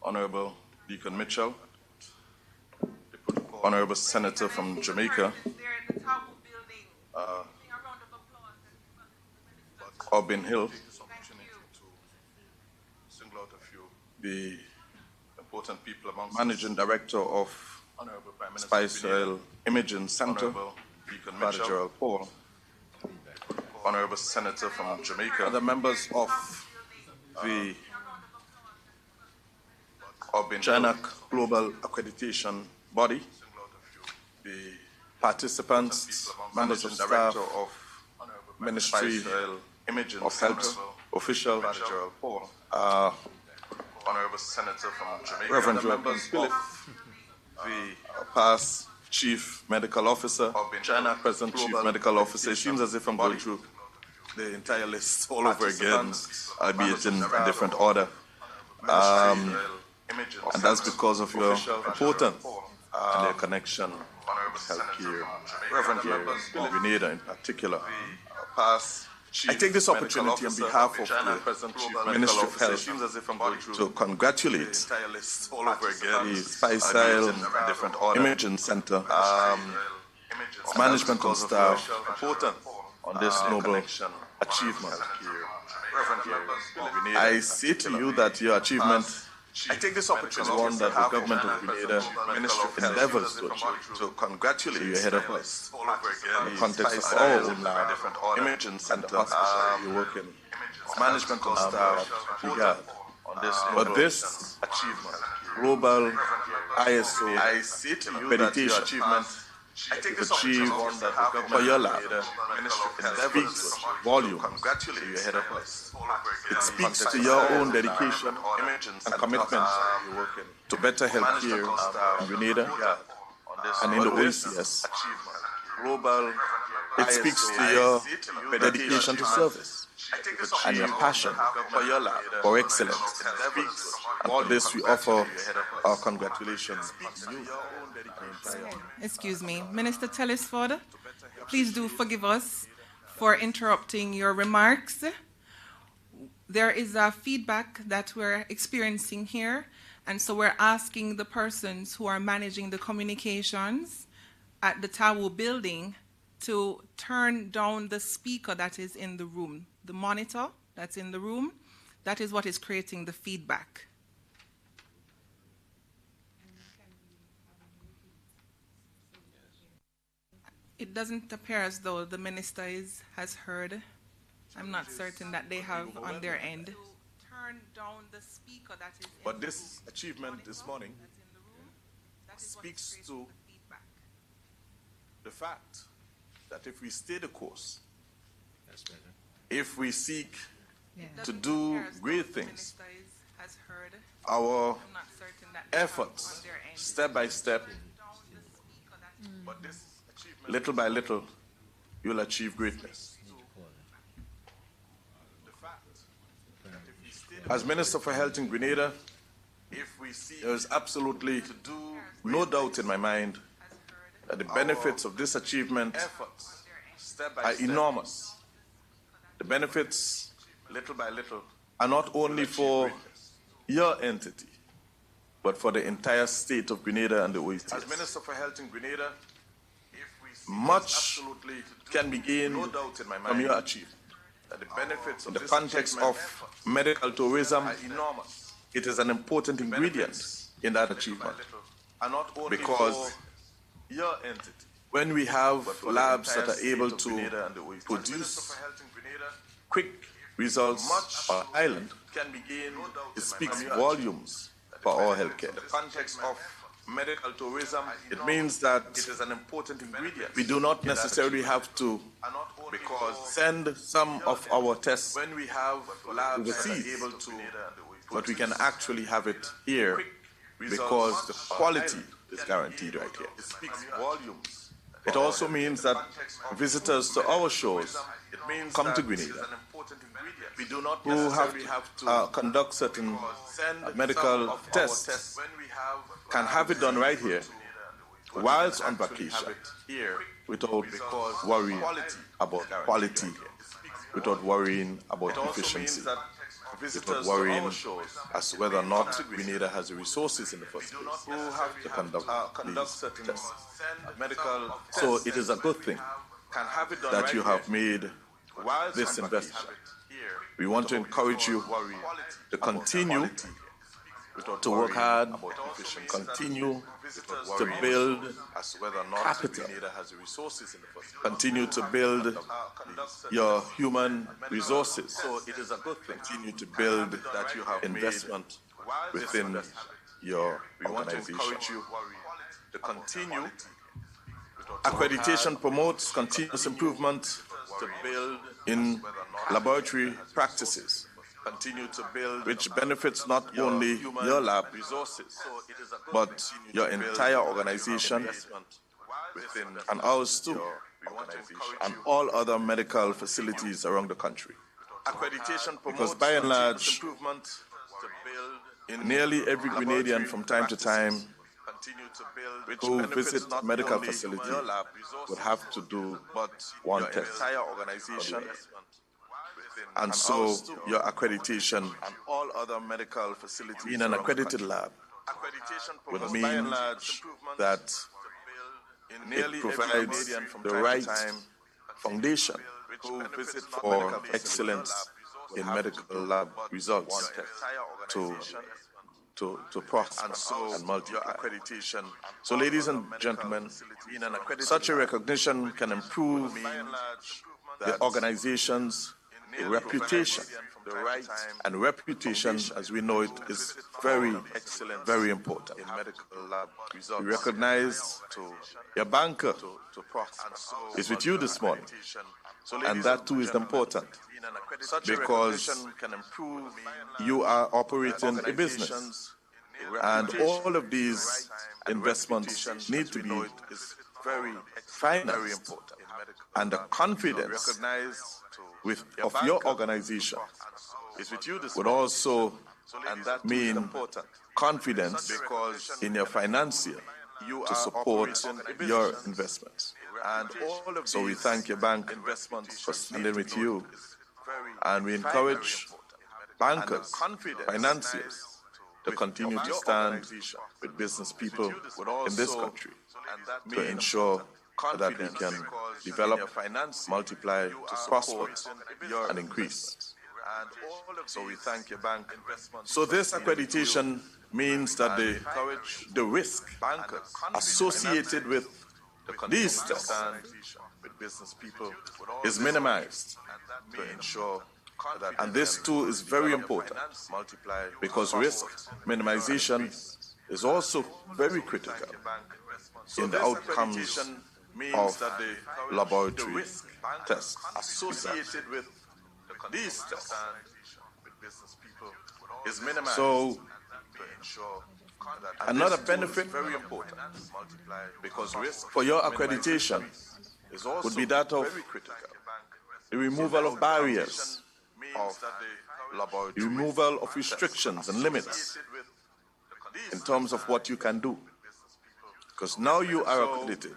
Speaker 10: Honorable Deacon Mitchell, the protocol, Honorable Senator from Jamaica, Aubin Hill, the important people amongst Managing Director of Spice Isle Imaging Center, Father Gerald Paul, Honorable Senator from Jamaica, other members of the JANAAC Global Accreditation body, the participants, members of staff, Ministry of Health official, Honorable Senator from Jamaica, Reverend members Philip, the past Chief Medical Officer, JANAAC present Chief Medical Officer. It seems as if I'm going through the entire list all over again, albeit in different order. And that's because of your importance and your connection with healthcare, Reverend members Grenada in particular. I take this opportunity on behalf of the Ministry of Health to congratulate the Spice Imaging Center, management and staff on this noble achievement. I say to you that your achievement, I take this opportunity, is one that the government of Grenada endeavors to achieve. To congratulate you ahead of us in the context of our own lab, imaging center, you work in management and staff regard on this. But this achievement, global ISO accreditation, I take this achieved for your lab. It speaks volume to you ahead of us. It speaks to your own dedication and commitment to better health care in Grenada and in the OECS. It speaks to your dedication to service and your passion for excellence. And for this we offer our congratulations.
Speaker 1: Excuse me, Minister Telesford, please do forgive us for interrupting your remarks. There is a feedback that we're experiencing here, and so we're asking the persons who are managing the communications at the Tawu building to turn down the speaker that is in the room, the monitor that's in the room. That is what is creating the feedback. It doesn't appear as though the minister has heard. I'm not certain that they have on their end. Turn down the speaker that is.
Speaker 10: But this achievement this morning speaks to the fact that if we stay the course, if we seek to do great things, our efforts, step by step, little by little, you'll achieve greatness. As Minister for Health in Grenada, there is absolutely no doubt in my mind that the benefits of this achievement are enormous. The benefits, little by little, are not only for your entity, but for the entire state of Grenada and the OECS. As Minister for Health in Grenada, much can be gained from your achievement. The benefits in the context of medical tourism, it is an important ingredient in that achievement. Because when we have labs that are able to produce quick results on island, it speaks volumes for our healthcare. In the context of medical tourism, it means that it is an important ingredient. We do not necessarily have to send some of our tests when we have overseas, but we can actually have it here because the quality is guaranteed right here. It speaks volumes. It also means that visitors to our shows come to Grenada who have to conduct certain medical tests can have it done right here whilst on vacation without worrying about quality, without worrying about efficiency, without worrying as to whether or not Grenada has the resources in the first place to conduct these tests. So it is a good thing that you have made this investment. We want to encourage you to continue to work hard, continue to build capital, continue to build your human resources. So it is a good thing. Continue to build investment within your organization. to continue. Accreditation promotes continuous improvement to build in laboratory practices, continue to build, which benefits not only your lab resources, but your entire organization and ours too, and all other medical facilities around the country. Accreditation because by and large, nearly every Grenadian from time to time who visit medical facility would have to do one test. And so your accreditation and all other medical facilities in an accredited lab would mean that it provides the right foundation for excellence in medical lab results to prosper and multiply. So, ladies and gentlemen, such a recognition can improve the organization's reputation. And reputation, as we know it, is very, very important. We recognize your banker is with you this morning, and that too is important because you are operating a business, and all of these investments need to be financed, and the confidence of your organization would also mean confidence in your financier to support your investments. So we thank your bank for standing with you, and we encourage bankers, financiers, to continue to stand with business people in this country to ensure that we can develop, multiply, prosper, and increase. So we thank your bank. So this accreditation means that the risk associated with these tests is minimized to ensure that, and this too is very important because risk minimization is also very critical in the outcomes of laboratory tests associated with these tests is minimized. So another benefit very important because risk for your accreditation would be that of the removal of barriers, the removal of restrictions and limits in terms of what you can do. Because now you are accredited.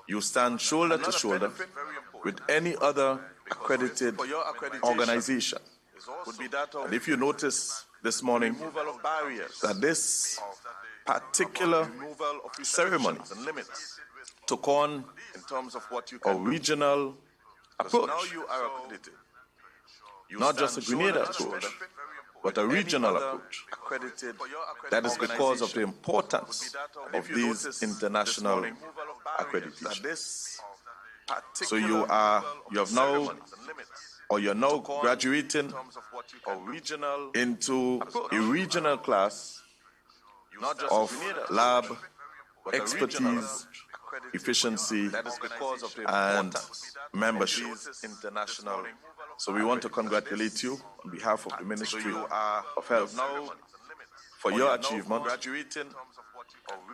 Speaker 10: You stand shoulder to shoulder with any other accredited organization. And if you notice this morning that this particular ceremony took on a regional approach, not just a Grenada approach, but a regional approach. That is because of the importance of these international accreditations. So you're now graduating into a regional class of lab expertise, efficiency, and membership. So we want to congratulate you on behalf of the Ministry of Health for your achievement.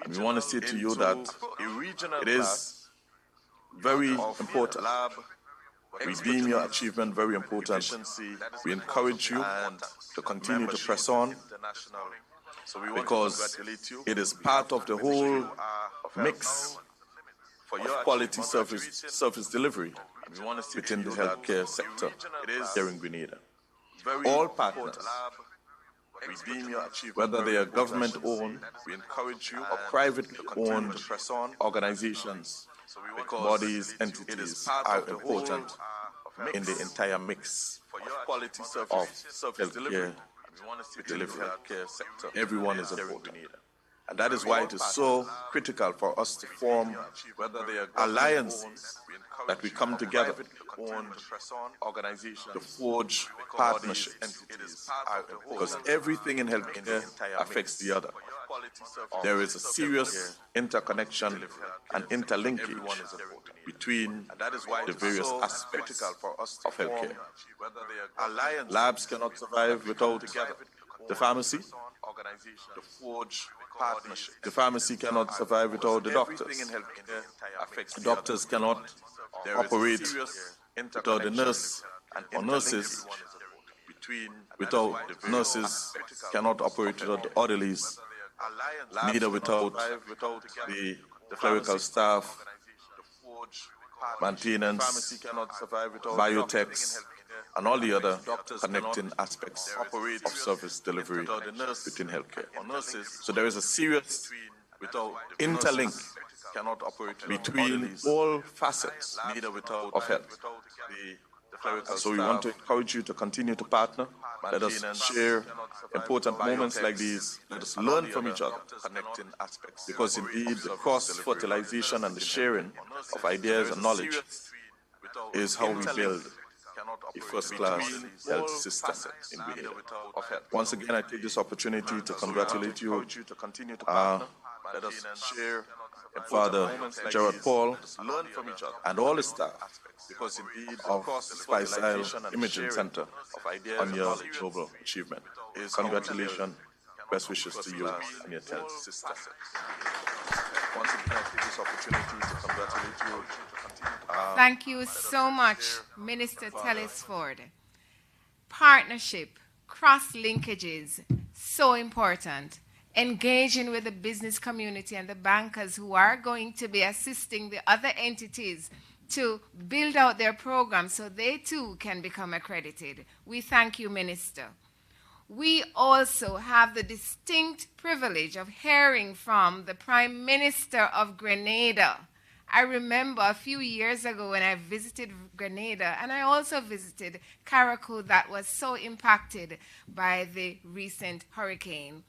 Speaker 10: And we want to say to you that it is very important. We deem your achievement very important. We encourage you to continue to press on because it is part of the whole mix of quality service delivery within the healthcare sector here in Grenada. All partners, whether they are government-owned or privately owned organizations, bodies, entities, are important in the entire mix of healthcare delivery. Everyone is important. And that is why it is so critical for us to form alliances, that we come together to forge partnerships, because everything in healthcare affects the other. there is a serious interconnection and interlinkage between the various aspects of healthcare. Labs cannot survive without the pharmacy. The pharmacy cannot survive without the doctors. Doctors cannot operate without the nurse or nurses. Without nurses cannot operate without the orderlies, neither without the clerical staff, maintenance, biotechs, and all the other connecting aspects of service delivery within healthcare. So there is a serious interlink between all facets of health. So we want to encourage you to continue to partner. Let us share important moments like these. Let us learn from each other. Because indeed, the cross-fertilization and the sharing of ideas and knowledge is how we build a first-class health system in Grenada. Once again, I take this opportunity to congratulate you, Father Gerard Paul, and all the staff of the Spice Isle Imaging Center on your global achievement. Congratulations, best wishes to you and your health system. Once again, I take this opportunity to congratulate you.
Speaker 2: Thank you so much, Minister Telesford. Partnership, cross-linkages, so important. Engaging with the business community and the bankers who are going to be assisting the other entities to build out their programs so they too can become accredited. We thank you, Minister. We also have the distinct privilege of hearing from the Prime Minister of Grenada. I remember a few years ago when I visited Grenada, and I also visited Carriacou that was so impacted by the recent hurricane.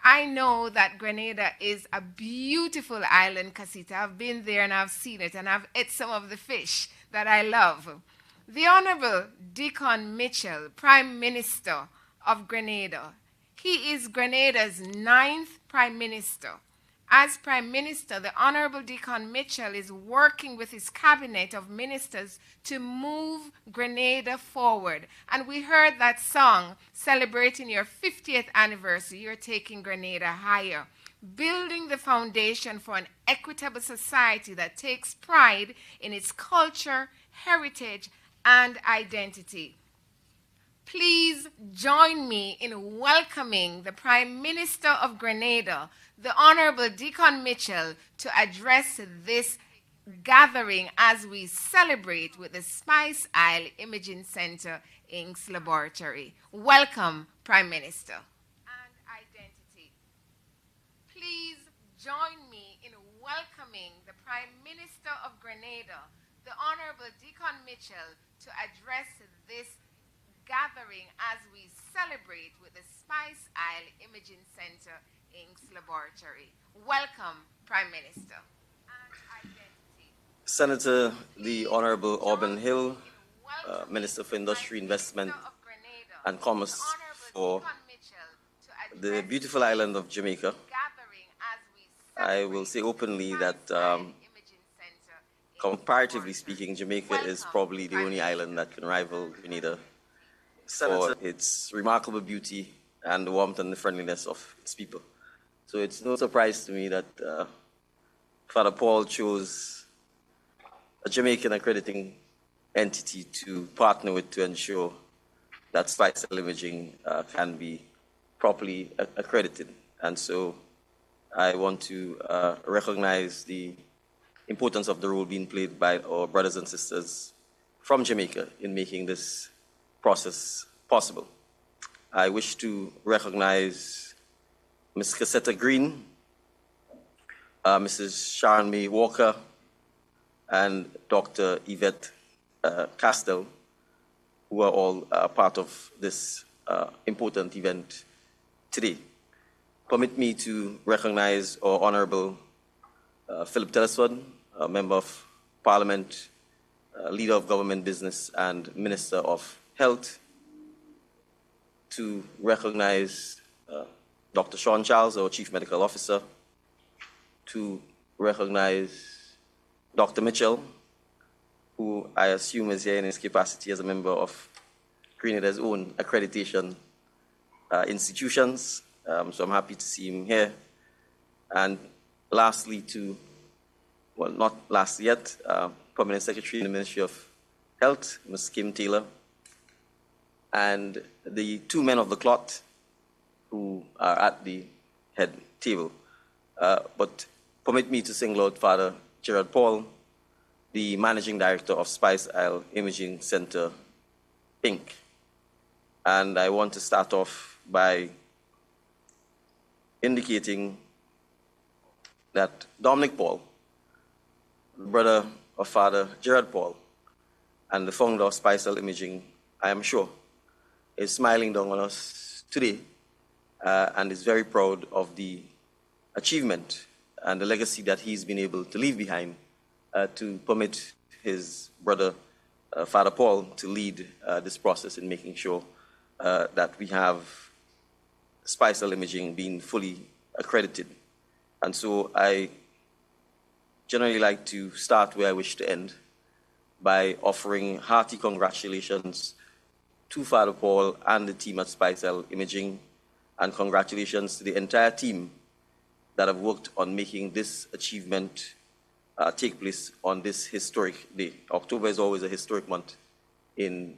Speaker 2: I know that Grenada is a beautiful island, Casita. I've been there and I've seen it, and I've ate some of the fish that I love. The Honorable Deacon Mitchell, Prime Minister of Grenada, he is Grenada's 9th Prime Minister. As Prime Minister, the Honorable Deacon Mitchell is working with his cabinet of ministers to move Grenada forward. And we heard that song celebrating your 50th anniversary, You're Taking Grenada Higher, building the foundation for an equitable society that takes pride in its culture, heritage, and identity. Please join me in welcoming the Prime Minister of Grenada, the Honorable Deacon Mitchell, to address this gathering as we celebrate with the Spice Isle Imaging Center Inc.'s laboratory. Welcome, Prime Minister. And identity. Please join me in welcoming the Prime Minister of Grenada, the Honorable Deacon Mitchell, to address this gathering as we celebrate with the Spice Isle Imaging Center Inc.'s laboratory. Welcome, Prime Minister. And identity.
Speaker 11: Senator, the Honorable Auburn Hill, Minister for Industry, Investment and Commerce for the beautiful island of Jamaica. I will say openly that comparatively speaking, Jamaica is probably the only island that can rival Grenada for its remarkable beauty and the warmth and the friendliness of its people. So it's no surprise to me that Father Paul chose a Jamaican accrediting entity to partner with to ensure that Spice Isle Imaging can be properly accredited. And so I want to recognize the importance of the role being played by our brothers and sisters from Jamaica in making this process possible. I wish to recognize Ms. Cassetta Green, Mrs. Sharon May Walker, and Dr. Yvette Castell, who are all part of this important event today. Permit me to recognize our Honorable Philip Telesford, a Member of Parliament, Leader of Government Business, and Minister of Health, to recognize Dr. Sean Charles, our Chief Medical Officer, to recognize Dr. Mitchell, who I assume is here in his capacity as a member of Grenada's own accreditation institutions. So I'm happy to see him here. And lastly, well, not last yet, Permanent Secretary in the Ministry of Health, Ms. Kim Taylor, and the two men of the cloth who are at the head table. But permit me to single out Father Gerard Paul, the Managing Director of Spice Isle Imaging Center, Inc. And I want to start off by indicating that Dominic Paul, brother of Father Gerard Paul, and the founder of Spice Isle Imaging, I am sure, is smiling down on us today and is very proud of the achievement and the legacy that he's been able to leave behind to permit his brother, Father Paul, to lead this process in making sure that we have Spice Isle Imaging being fully accredited. And so I generally like to start where I wish to end, by offering hearty congratulations to Father Paul and the team at Spice Isle Imaging, and congratulations to the entire team that have worked on making this achievement take place on this historic day. October is always a historic month in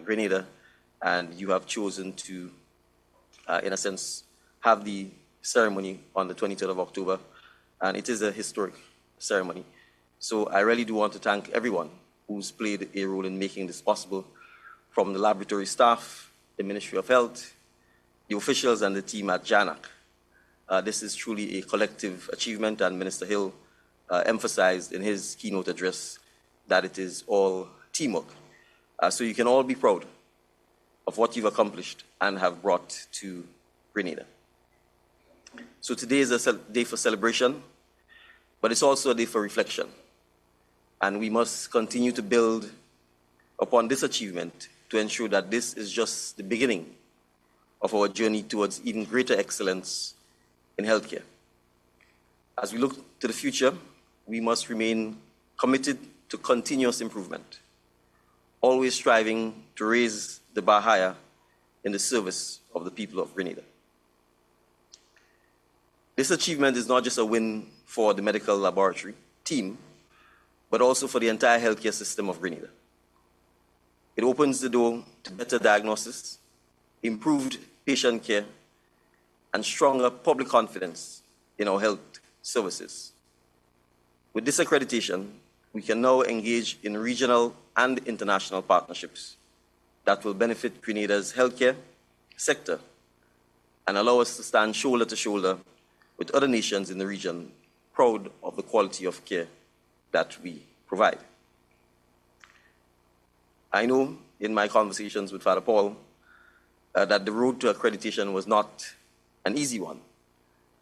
Speaker 11: Grenada, and you have chosen to, in a sense, have the ceremony on the 23rd of October, and it is a historic ceremony. So I really do want to thank everyone who's played a role in making this possible, from the laboratory staff, the Ministry of Health, the officials and the team at JANAAC. This is truly a collective achievement, and Minister Hill emphasized in his keynote address that it is all teamwork. So you can all be proud of what you've accomplished and have brought to Grenada. So today is a day for celebration, but it's also a day for reflection. And we must continue to build upon this achievement to ensure that this is just the beginning of our journey towards even greater excellence in healthcare. As we look to the future, we must remain committed to continuous improvement, always striving to raise the bar higher in the service of the people of Grenada. This achievement is not just a win for the medical laboratory team, but also for the entire healthcare system of Grenada. It opens the door to better diagnosis, improved patient care, and stronger public confidence in our health services. With this accreditation, we can now engage in regional and international partnerships that will benefit Grenada's healthcare sector and allow us to stand shoulder to shoulder with other nations in the region, proud of the quality of care that we provide. I know in my conversations with Father Paul that the road to accreditation was not an easy one.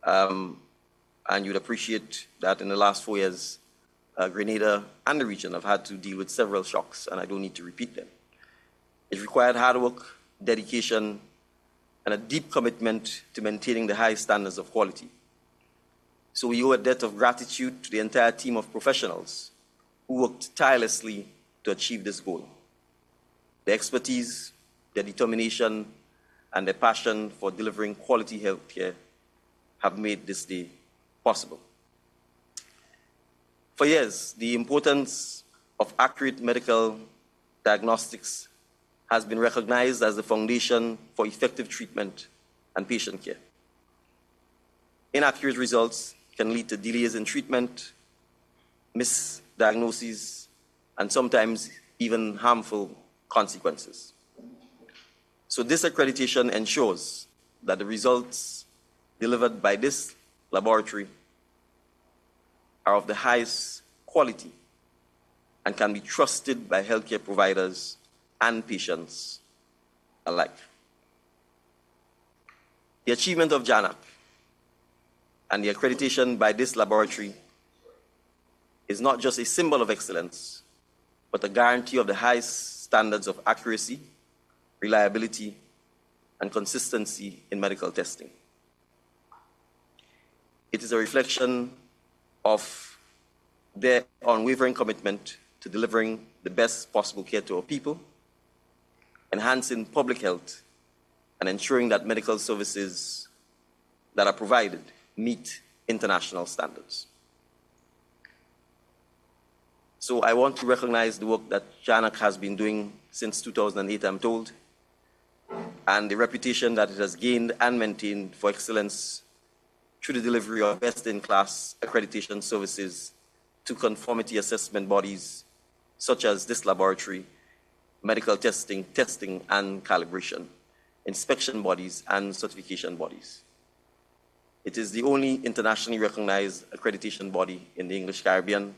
Speaker 11: And you'd appreciate that in the last 4 years, Grenada and the region have had to deal with several shocks, and I don't need to repeat them. It required hard work, dedication, and a deep commitment to maintaining the high standards of quality. So we owe a debt of gratitude to the entire team of professionals who worked tirelessly to achieve this goal. Their expertise, their determination, and their passion for delivering quality health care have made this day possible. For years, the importance of accurate medical diagnostics has been recognized as the foundation for effective treatment and patient care. Inaccurate results can lead to delays in treatment, misdiagnoses, and sometimes even harmful consequences. So this accreditation ensures that the results delivered by this laboratory are of the highest quality and can be trusted by healthcare providers and patients alike. The achievement of JANAAC and the accreditation by this laboratory is not just a symbol of excellence, but a guarantee of the highest standards of accuracy, reliability, and consistency in medical testing. It is a reflection of their unwavering commitment to delivering the best possible care to our people, enhancing public health, and ensuring that medical services that are provided meet international standards. So I want to recognize the work that JANAAC has been doing since 2008, I'm told, and the reputation that it has gained and maintained for excellence through the delivery of best-in-class accreditation services to conformity assessment bodies such as this laboratory, medical testing and calibration, inspection bodies, and certification bodies. It is the only internationally recognized accreditation body in the English Caribbean,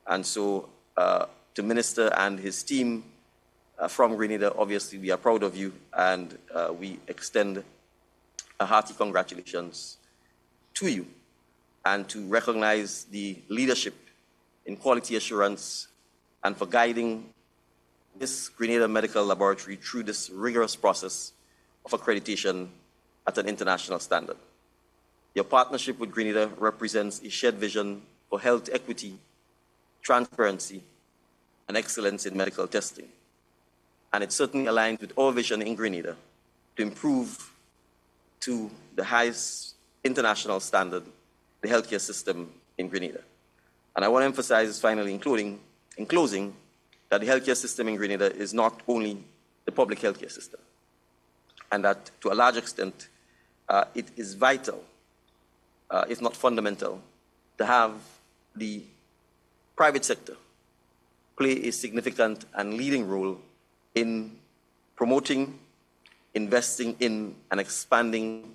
Speaker 11: and so to Minister and his team from Grenada, obviously we are proud of you, and we extend a hearty congratulations to you, and to recognize the leadership in quality assurance and for guiding this Grenada Medical Laboratory through this rigorous process of accreditation at an international standard. Your partnership with Grenada represents a shared vision for health equity, transparency, and excellence in medical testing. And it certainly aligns with our vision in Grenada to improve to the highest international standard the healthcare system in Grenada. And I want to emphasize finally, in closing, that the healthcare system in Grenada is not only the public healthcare system, and that to a large extent, it is vital, if not fundamental, to have the private sector play a significant and leading role in promoting, investing in, and expanding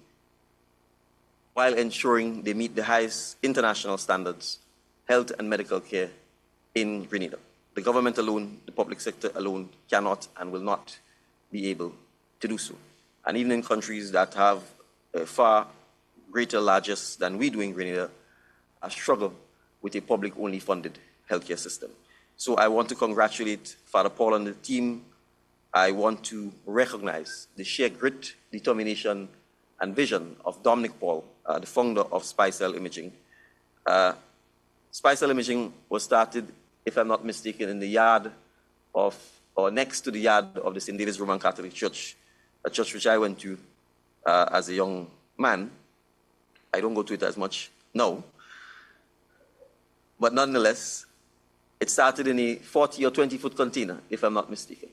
Speaker 11: while ensuring they meet the highest international standards, health and medical care in Grenada. The government alone, the public sector alone cannot and will not be able to do so. And even in countries that have a far greater largesse than we do in Grenada, struggle with a public-only funded healthcare system. So I want to congratulate Father Paul and the team. I want to recognize the sheer grit, determination, and vision of Dominic Paul, the founder of SpyCell Imaging. SpyCell Imaging was started, if I'm not mistaken, in the yard of, or next to the yard of the St. David's Roman Catholic Church, a church which I went to as a young man. I don't go to it as much now. But nonetheless, it started in a 40 or 20-foot container, if I'm not mistaken.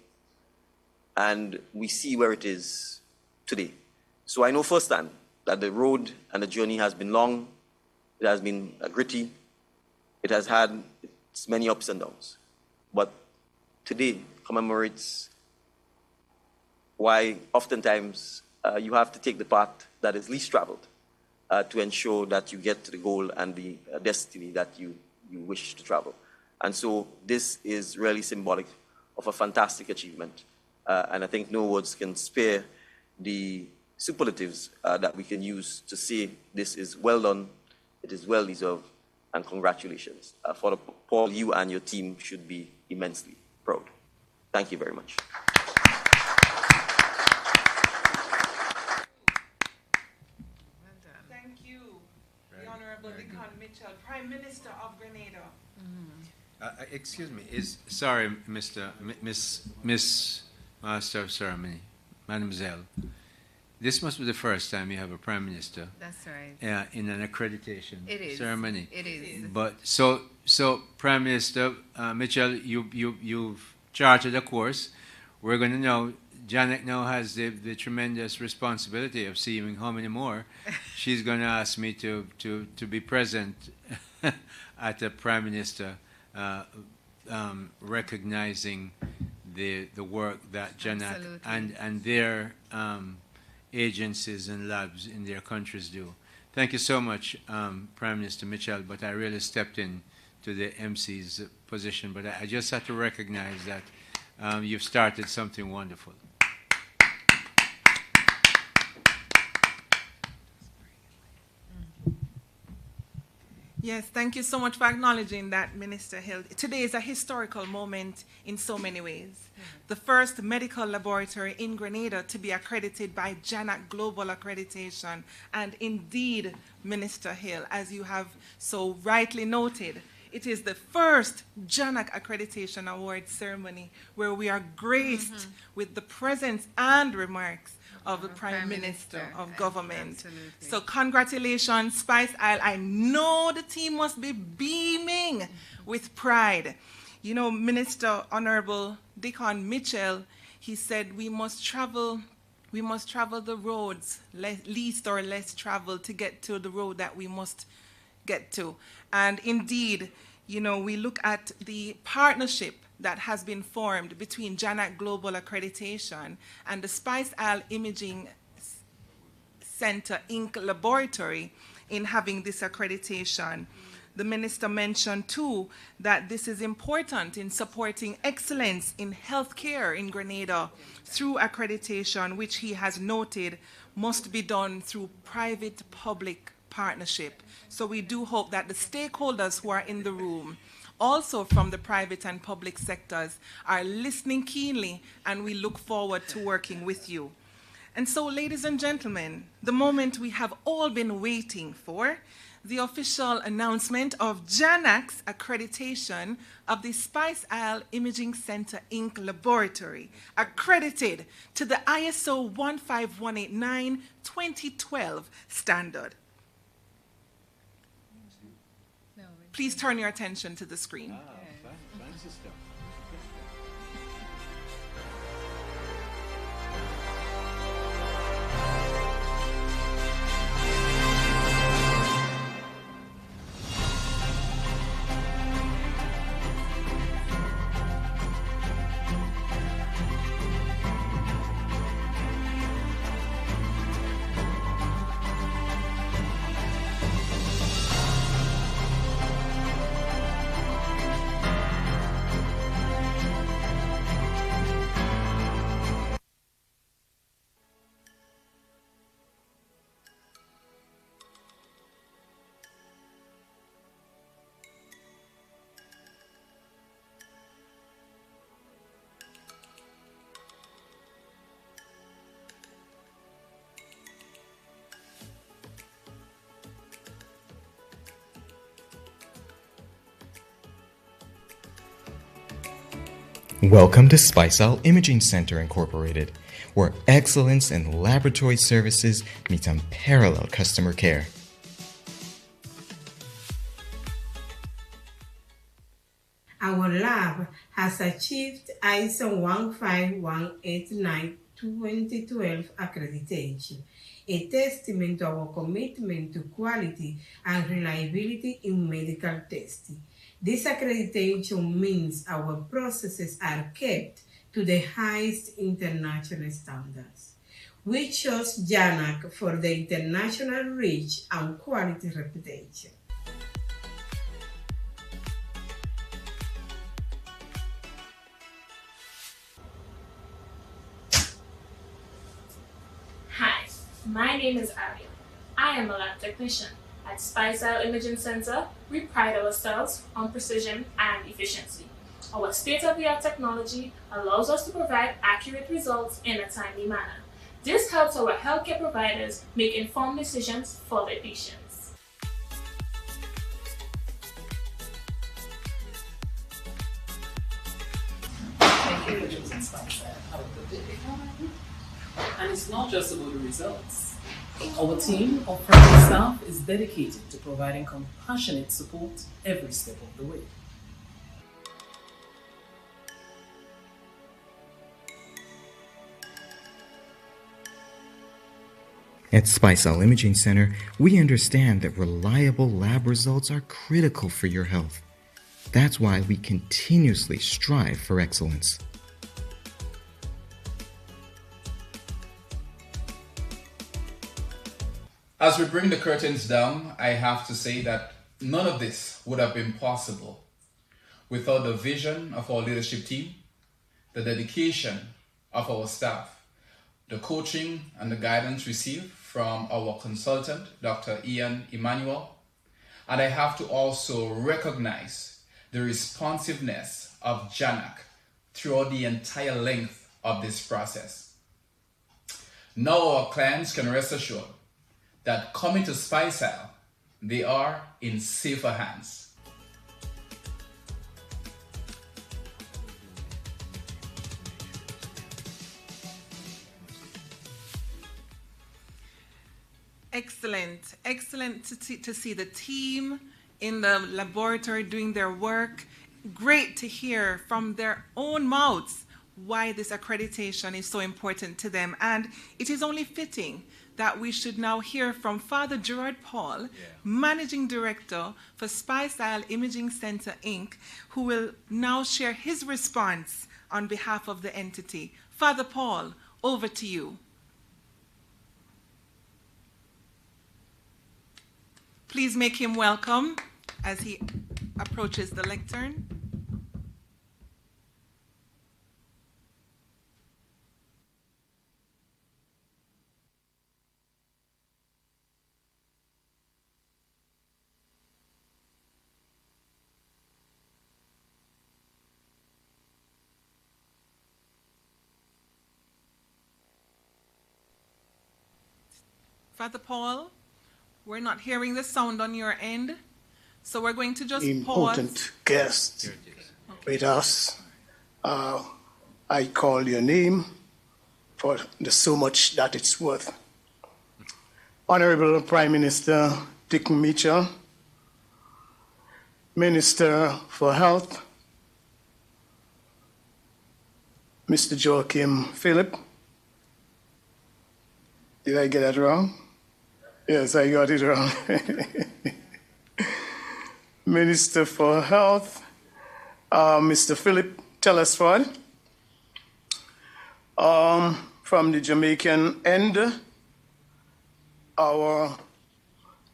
Speaker 11: And we see where it is today. So I know firsthand that the road and the journey has been long, it has been gritty, it has had its many ups and downs. But today commemorates why oftentimes you have to take the path that is least traveled to ensure that you get to the goal and the destiny that you wish to travel. And so this is really symbolic of a fantastic achievement. And I think no words can spare the superlatives that we can use to say this is well done, it is well deserved, and congratulations. Father Paul, you and your team should be immensely proud. Thank you very much.
Speaker 1: Thank you, the Honorable Deacon Mitchell, Prime Minister of Grenada.
Speaker 9: Excuse me, sorry, Miss Master of Ceremony, Mademoiselle. This must be the first time you have a Prime Minister.
Speaker 2: That's right.
Speaker 9: In an accreditation ceremony.
Speaker 2: It is.
Speaker 9: But so Prime Minister Mitchell, you've charted a course. We're going to know. JANAAC now has the tremendous responsibility of seeing how many more. She's going to ask me to be present at the Prime Minister recognizing the work that JANAAC and their agencies and labs in their countries do. Thank you so much, Prime Minister Mitchell, but I really stepped in to the MC's position, but I just had to recognize that you've started something wonderful.
Speaker 1: Yes, thank you so much for acknowledging that, Minister Hill. Today is a historical moment in so many ways. The first medical laboratory in Grenada to be accredited by JANAAC Global Accreditation. And indeed, Minister Hill, as you have so rightly noted, it is the first JANAAC Accreditation Award ceremony where we are graced with the presence and remarks of the Prime Minister of Government.
Speaker 2: Absolutely.
Speaker 1: So congratulations, Spice Isle. I know the team must be beaming with pride. You know, Minister Honorable Dickon Mitchell, he said we must travel the roads least or less traveled to get to the road that we must get to. And indeed, you know, we look at the partnership that has been formed between JANAAC Global Accreditation and the Spice Isle Imaging Center Inc. Laboratory in having this accreditation. The minister mentioned too that this is important in supporting excellence in healthcare in Grenada through accreditation, which he has noted must be done through private-public partnership. So we do hope that the stakeholders who are in the room, also from the private and public sectors, are listening keenly, and we look forward to working with you. And so, ladies and gentlemen, the moment we have all been waiting for, the official announcement of JANAAC's accreditation of the Spice Isle Imaging Center Inc. Laboratory, accredited to the ISO 15189-2012 standard. Please turn your attention to the screen.
Speaker 9: Fancy stuff.
Speaker 12: Welcome to Spice Isle Imaging Center Incorporated, where excellence in laboratory services meets unparalleled customer care.
Speaker 13: Our lab has achieved ISO 15189-2012 accreditation, a testament to our commitment to quality and reliability in medical testing. This accreditation means our processes are kept to the highest international standards. We chose JANAAC for the international reach and quality reputation.
Speaker 14: Hi, my name is Abby. I am a lab technician. At Spice Isle Imaging Center, we pride ourselves on precision and efficiency. Our state-of-the-art technology allows us to provide accurate results in a timely manner. This helps our healthcare providers make informed decisions for their patients.
Speaker 15: Thank you for choosing Spice Isle. Have a good day. And it's not just about the results. Our team of friendly staff is dedicated to providing compassionate support every step of the way.
Speaker 12: At Spice Isle Imaging Center, we understand that reliable lab results are critical for your health. That's why we continuously strive for excellence.
Speaker 16: As we bring the curtains down, I have to say that none of this would have been possible without the vision of our leadership team, the dedication of our staff, the coaching and the guidance received from our consultant, Dr. Ian Emmanuel, And I have to also recognize the responsiveness of JANAAC throughout the entire length of this process. Now our clients can rest assured that coming to SpiceIsle, they are in safer hands.
Speaker 1: Excellent. Excellent to see the team in the laboratory doing their work. Great to hear from their own mouths why this accreditation is so important to them. And it is only fitting that we should now hear from Father Gerard Paul, Managing Director for SpiceIsle Imaging Center, Inc., who will now share his response on behalf of the entity. Father Paul, over to you. Please make him welcome as he approaches the lectern. Father Paul, we're not hearing the sound on your end, so we're going to just
Speaker 17: important
Speaker 1: pause.
Speaker 17: Guest with us. I call your name for the so much that it's worth. Honorable Prime Minister Dick Mitchell, Minister for Health, Mr. Joachim Philip. Did I get that wrong? Yes, I got it wrong. Minister for Health, Mr. Philip Telesford. From the Jamaican end, our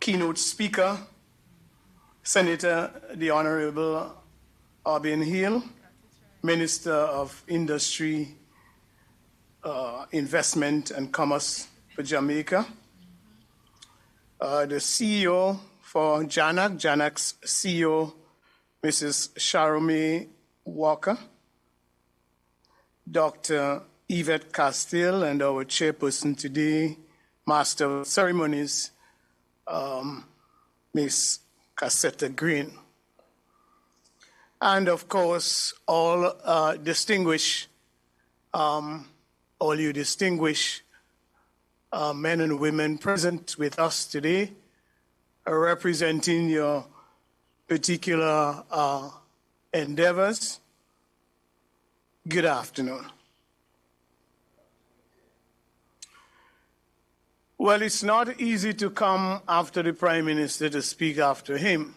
Speaker 17: keynote speaker, Senator the Honorable Albin Hill, Minister of Industry, Investment and Commerce for Jamaica. The CEO for JANAAC, JANAAC's CEO, Mrs. Sharome Walker, Dr. Yvette Castile, and our chairperson today, Master of Ceremonies, Miss Cassetta Green. And of course, all you distinguished men and women present with us today, representing your particular endeavors. Good afternoon. Well, it's not easy to come after the Prime Minister to speak after him.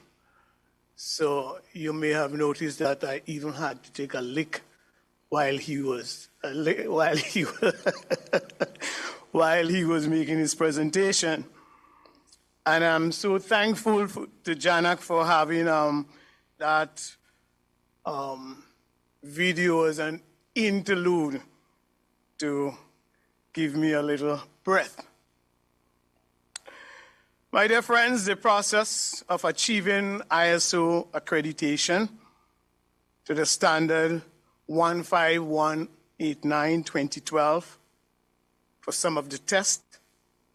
Speaker 17: So you may have noticed that I even had to take a lick while he was making his presentation. And I'm so thankful to JANAAC for having that video as an interlude to give me a little breath. My dear friends, the process of achieving ISO accreditation to the standard 15189-2012 for some of the tests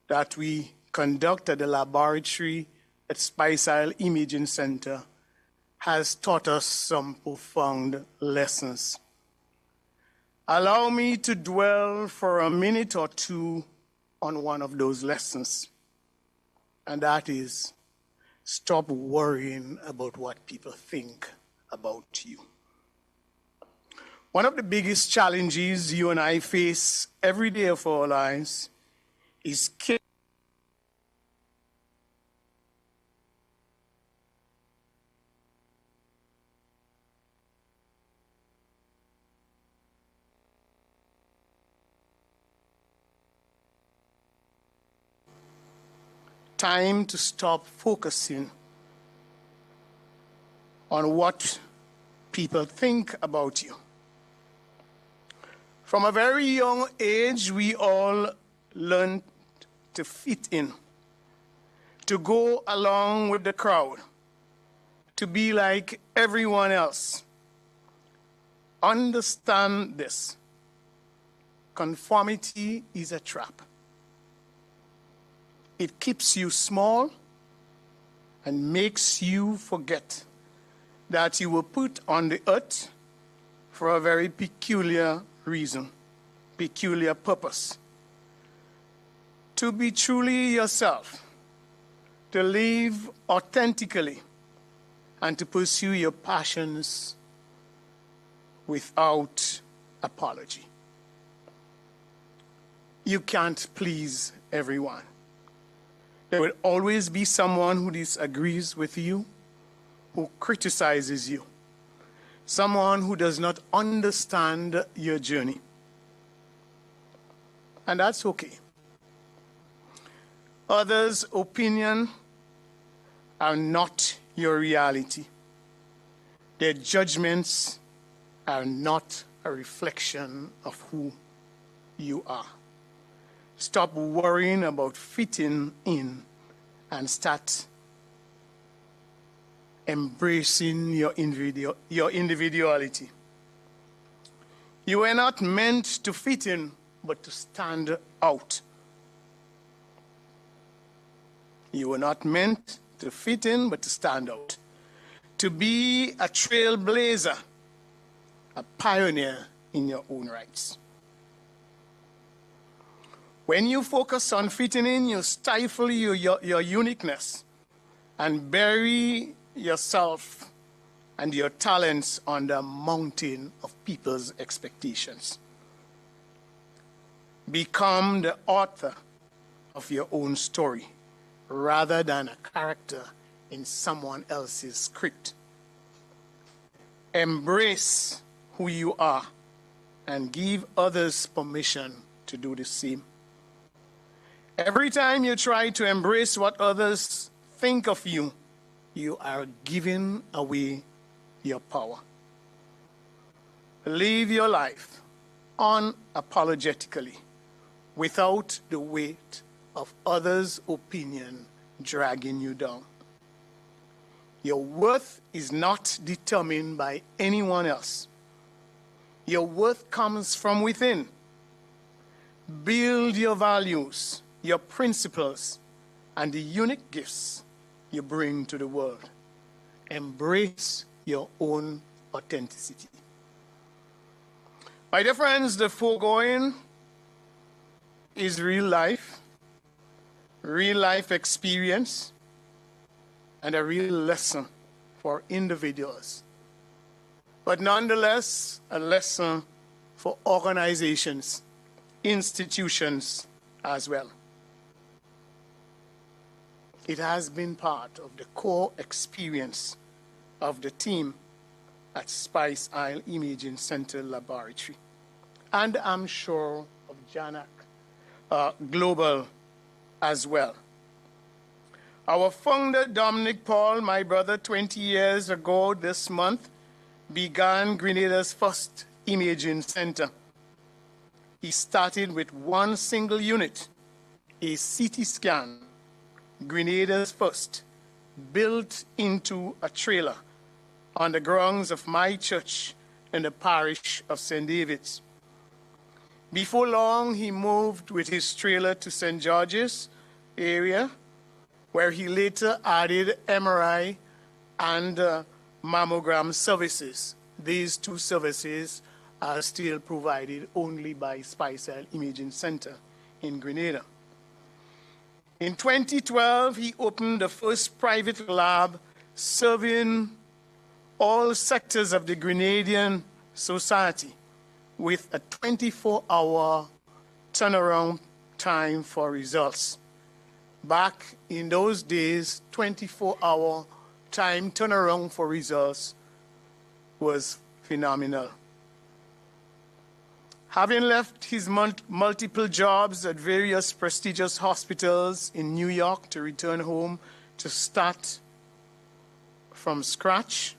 Speaker 17: that we conduct at the laboratory at SpiceIsle Imaging Center has taught us some profound lessons. Allow me to dwell for a minute or two on one of those lessons, and that is stop worrying about what people think about you. One of the biggest challenges you and I face every day of our lives is time to stop focusing on what people think about you. From a very young age, we all learn to fit in, to go along with the crowd, to be like everyone else. Understand this. Conformity is a trap. It keeps you small and makes you forget that you were put on the earth for a very peculiar reason, peculiar purpose. To be truly yourself, to live authentically, and to pursue your passions without apology. You can't please everyone. There will always be someone who disagrees with you, who criticizes you, someone who does not understand your journey. And that's okay. Others' opinion are not your reality. Their judgments are not a reflection of who you are. Stop worrying about fitting in and start embracing your individuality. You were not meant to fit in, but to stand out. You were not meant to fit in, but to stand out. To be a trailblazer, a pioneer in your own rights. When you focus on fitting in, you stifle your uniqueness and bury yourself and your talents on the mountain of people's expectations. Become the author of your own story rather than a character in someone else's script. Embrace who you are and give others permission to do the same. Every time you try to embrace what others think of you, you are giving away your power. Live your life unapologetically, without the weight of others' opinion dragging you down. Your worth is not determined by anyone else. Your worth comes from within. Build your values, your principles, and the unique gifts you bring to the world. Embrace your own authenticity. My dear friends, the foregoing is real life experience, and a real lesson for individuals. But nonetheless, a lesson for organizations, institutions as well. It has been part of the core experience of the team at Spice Isle Imaging Center Laboratory, and I'm sure of JANAAC Global as well. Our founder, Dominic Paul, my brother, 20 years ago this month, began Grenada's first imaging center. He started with one single unit, a CT scan, Grenada's first, built into a trailer on the grounds of my church in the parish of St. David's. Before long, he moved with his trailer to St. George's area, where he later added MRI and mammogram services. These two services are still provided only by Spice Isle Imaging Center in Grenada. In 2012, he opened the first private lab serving all sectors of the Grenadian society with a 24-hour turnaround time for results. Back in those days, 24-hour time turnaround for results was phenomenal. Having left his multiple jobs at various prestigious hospitals in New York to return home to start from scratch,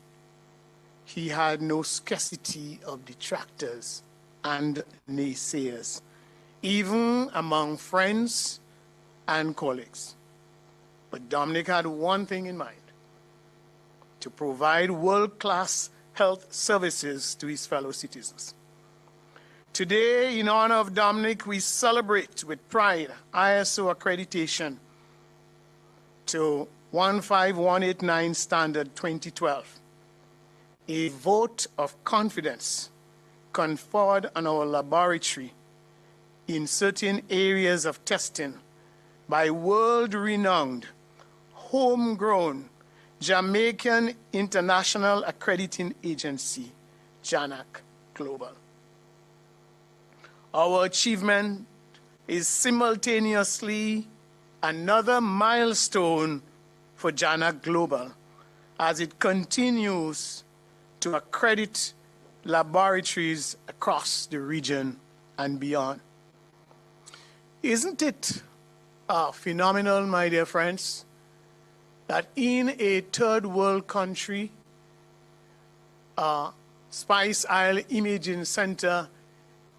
Speaker 17: he had no scarcity of detractors and naysayers, even among friends and colleagues. But Dominic had one thing in mind: to provide world-class health services to his fellow citizens. Today, in honor of Dominic, we celebrate with pride ISO accreditation to 15189 Standard 2012, a vote of confidence conferred on our laboratory in certain areas of testing by world-renowned, homegrown, Jamaican International Accrediting Agency, JANAAC Global. Our achievement is simultaneously another milestone for JANAAC Global as it continues to accredit laboratories across the region and beyond. Isn't it phenomenal, my dear friends, that in a third world country, Spice Isle Imaging Center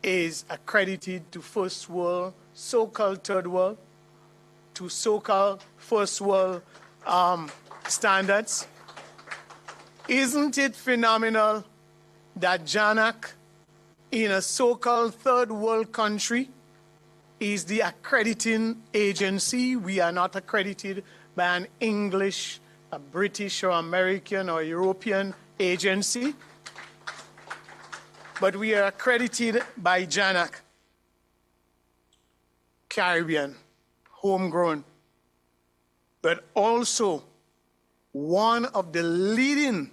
Speaker 17: is accredited to first world, so-called third world, to so-called first world standards? Isn't it phenomenal that JANAAC, in a so-called third world country, is the accrediting agency? We are not accredited by an English, a British or American or European agency, but we are accredited by JANAAC, Caribbean, homegrown, but also one of the leading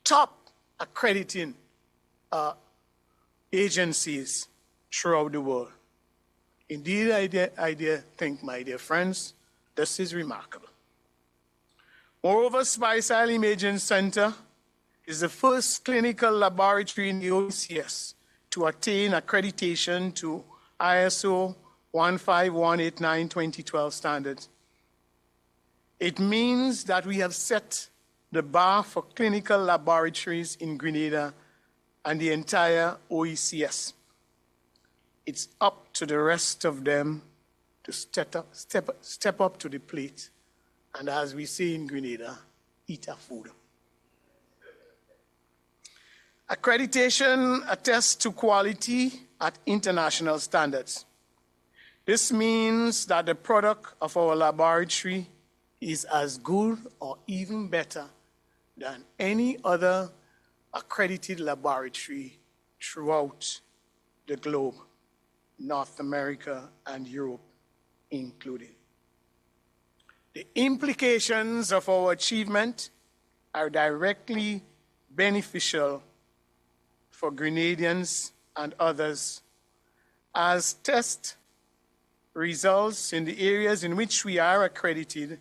Speaker 17: top accrediting agencies throughout the world. Indeed, I dare think, my dear friends, this is remarkable. Moreover, Spice Isle Imaging Center is the first clinical laboratory in the OECS to attain accreditation to ISO 15189 2012 standards. It means that we have set the bar for clinical laboratories in Grenada and the entire OECS. It's up to the rest of them to step up to the plate, and as we say in Grenada, eat our food. Accreditation attests to quality at international standards. This means that the product of our laboratory is as good or even better than any other accredited laboratory throughout the globe, North America and Europe included. The implications of our achievement are directly beneficial for Grenadians and others, as test results in the areas in which we are accredited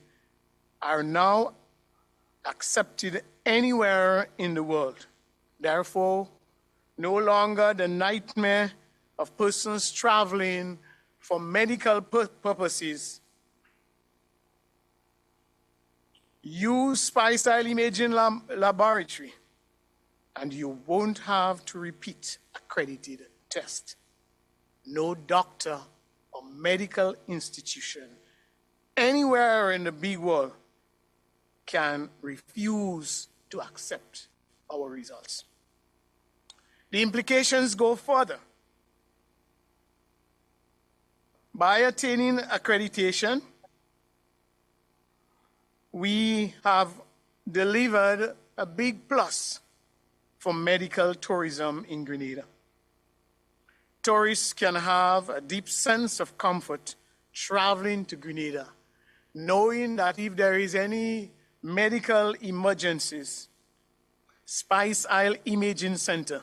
Speaker 17: are now accepted anywhere in the world. Therefore, no longer the nightmare of persons traveling for medical purposes. Use Spice Isle Imaging Laboratory, and you won't have to repeat accredited test. No doctor or medical institution anywhere in the big world can refuse to accept our results. The implications go further. By attaining accreditation, we have delivered a big plus for medical tourism in Grenada. Tourists can have a deep sense of comfort traveling to Grenada, knowing that if there is any medical emergencies, Spice Isle Imaging Center,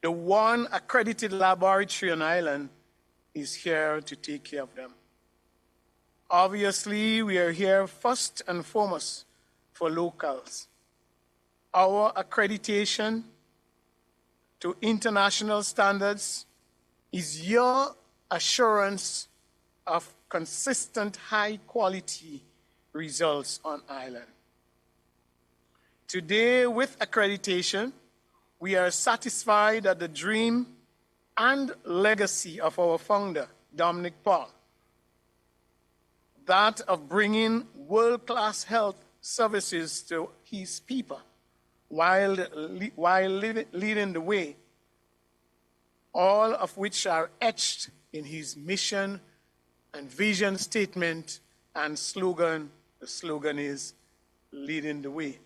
Speaker 17: the one accredited laboratory on island, is here to take care of them. Obviously, we are here first and foremost for locals. Our accreditation to international standards is your assurance of consistent high-quality results on island. Today, with accreditation, we are satisfied that the dream and legacy of our founder, Dominic Paul, that of bringing world-class health services to his people while leading the way, all of which are etched in his mission and vision statement and slogan. The slogan is leading the way.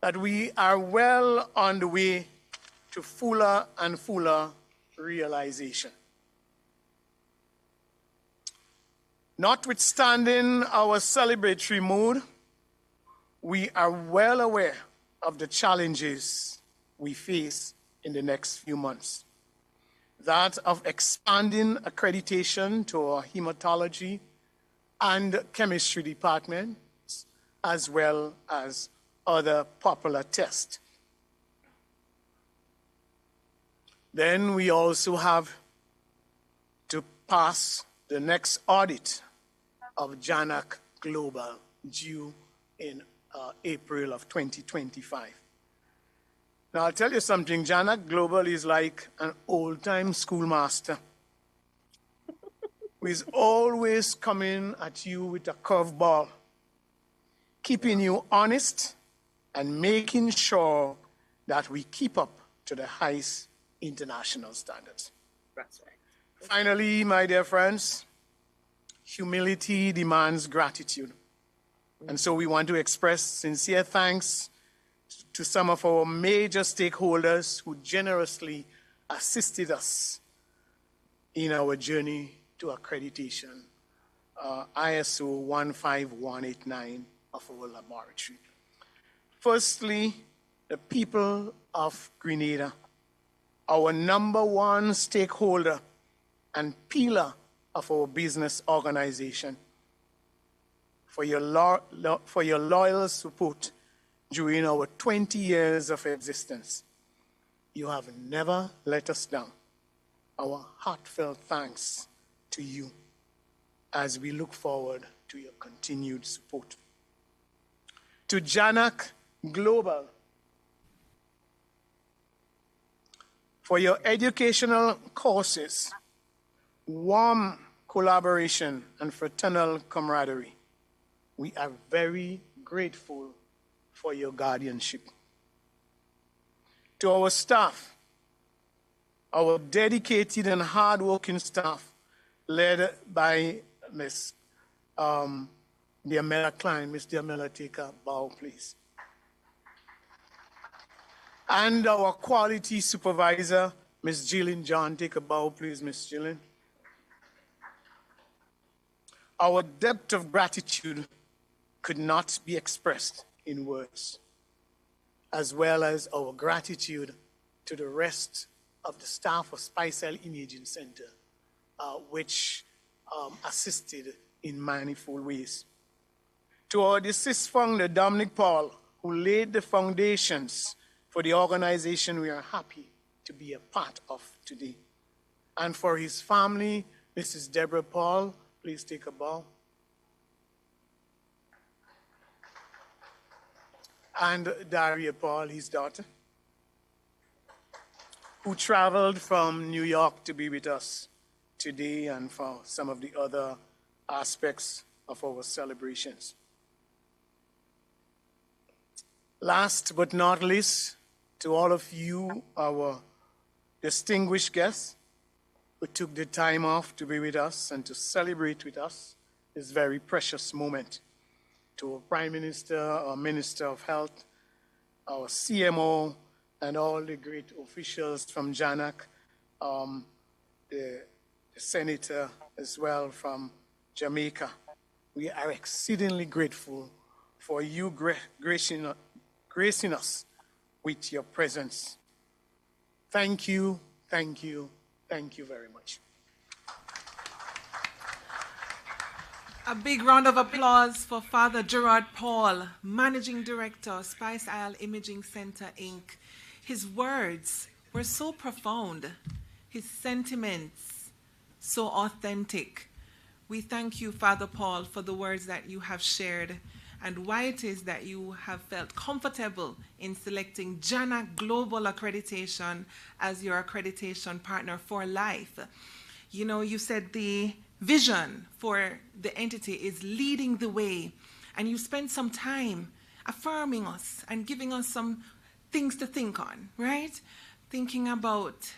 Speaker 17: That we are well on the way to fuller and fuller realization. Notwithstanding our celebratory mood, we are well aware of the challenges we face in the next few months. That of expanding accreditation to our hematology and chemistry departments, as well as other popular tests. Then we also have to pass the next audit of JANAAC Global, due in April of 2025. Now, I'll tell you something. JANAAC Global is like an old-time schoolmaster who is always coming at you with a curveball, keeping you honest and making sure that we keep up to the highest international standards.
Speaker 2: That's right.
Speaker 17: Finally, my dear friends, humility demands gratitude. And so we want to express sincere thanks to some of our major stakeholders who generously assisted us in our journey to accreditation, ISO 15189 of our laboratory. Firstly, the people of Grenada, our number one stakeholder and pillar of our business organization, for your loyal support during our 20 years of existence. You have never let us down. Our heartfelt thanks to you as we look forward to your continued support. To JANAAC Global, for your educational courses, warm collaboration, and fraternal camaraderie. We are very grateful for your guardianship. To our staff, our dedicated and hardworking staff, led by Ms. Diamela Klein. Ms. Diamela, take a bow, please. And our quality supervisor, Ms. Jillian John. Take a bow, please, Ms. Jillian. Our depth of gratitude could not be expressed in words, as well as our gratitude to the rest of the staff of Spicel Imaging Center, which assisted in manifold ways. To our deceased founder, Dominic Paul, who laid the foundations for the organization we are happy to be a part of today. And for his family, Mrs. Deborah Paul, please take a bow. And Daria Paul, his daughter, who traveled from New York to be with us today and for some of the other aspects of our celebrations. Last but not least, to all of you, our distinguished guests, who took the time off to be with us and to celebrate with us this very precious moment. To our Prime Minister, our Minister of Health, our CMO, and all the great officials from JANAAC, the Senator as well from Jamaica. We are exceedingly grateful for you gracing us with your presence. Thank you, thank you, thank you very much.
Speaker 1: A big round of applause for Father Gerard Paul, Managing Director, Spice Isle Imaging Center, Inc. His words were so profound, his sentiments so authentic. We thank you, Father Paul, for the words that you have shared and why it is that you have felt comfortable in selecting JANAAC Global Accreditation as your accreditation partner for life. You know, you said the vision for the entity is leading the way, and you spent some time affirming us and giving us some things to think on, right? Thinking about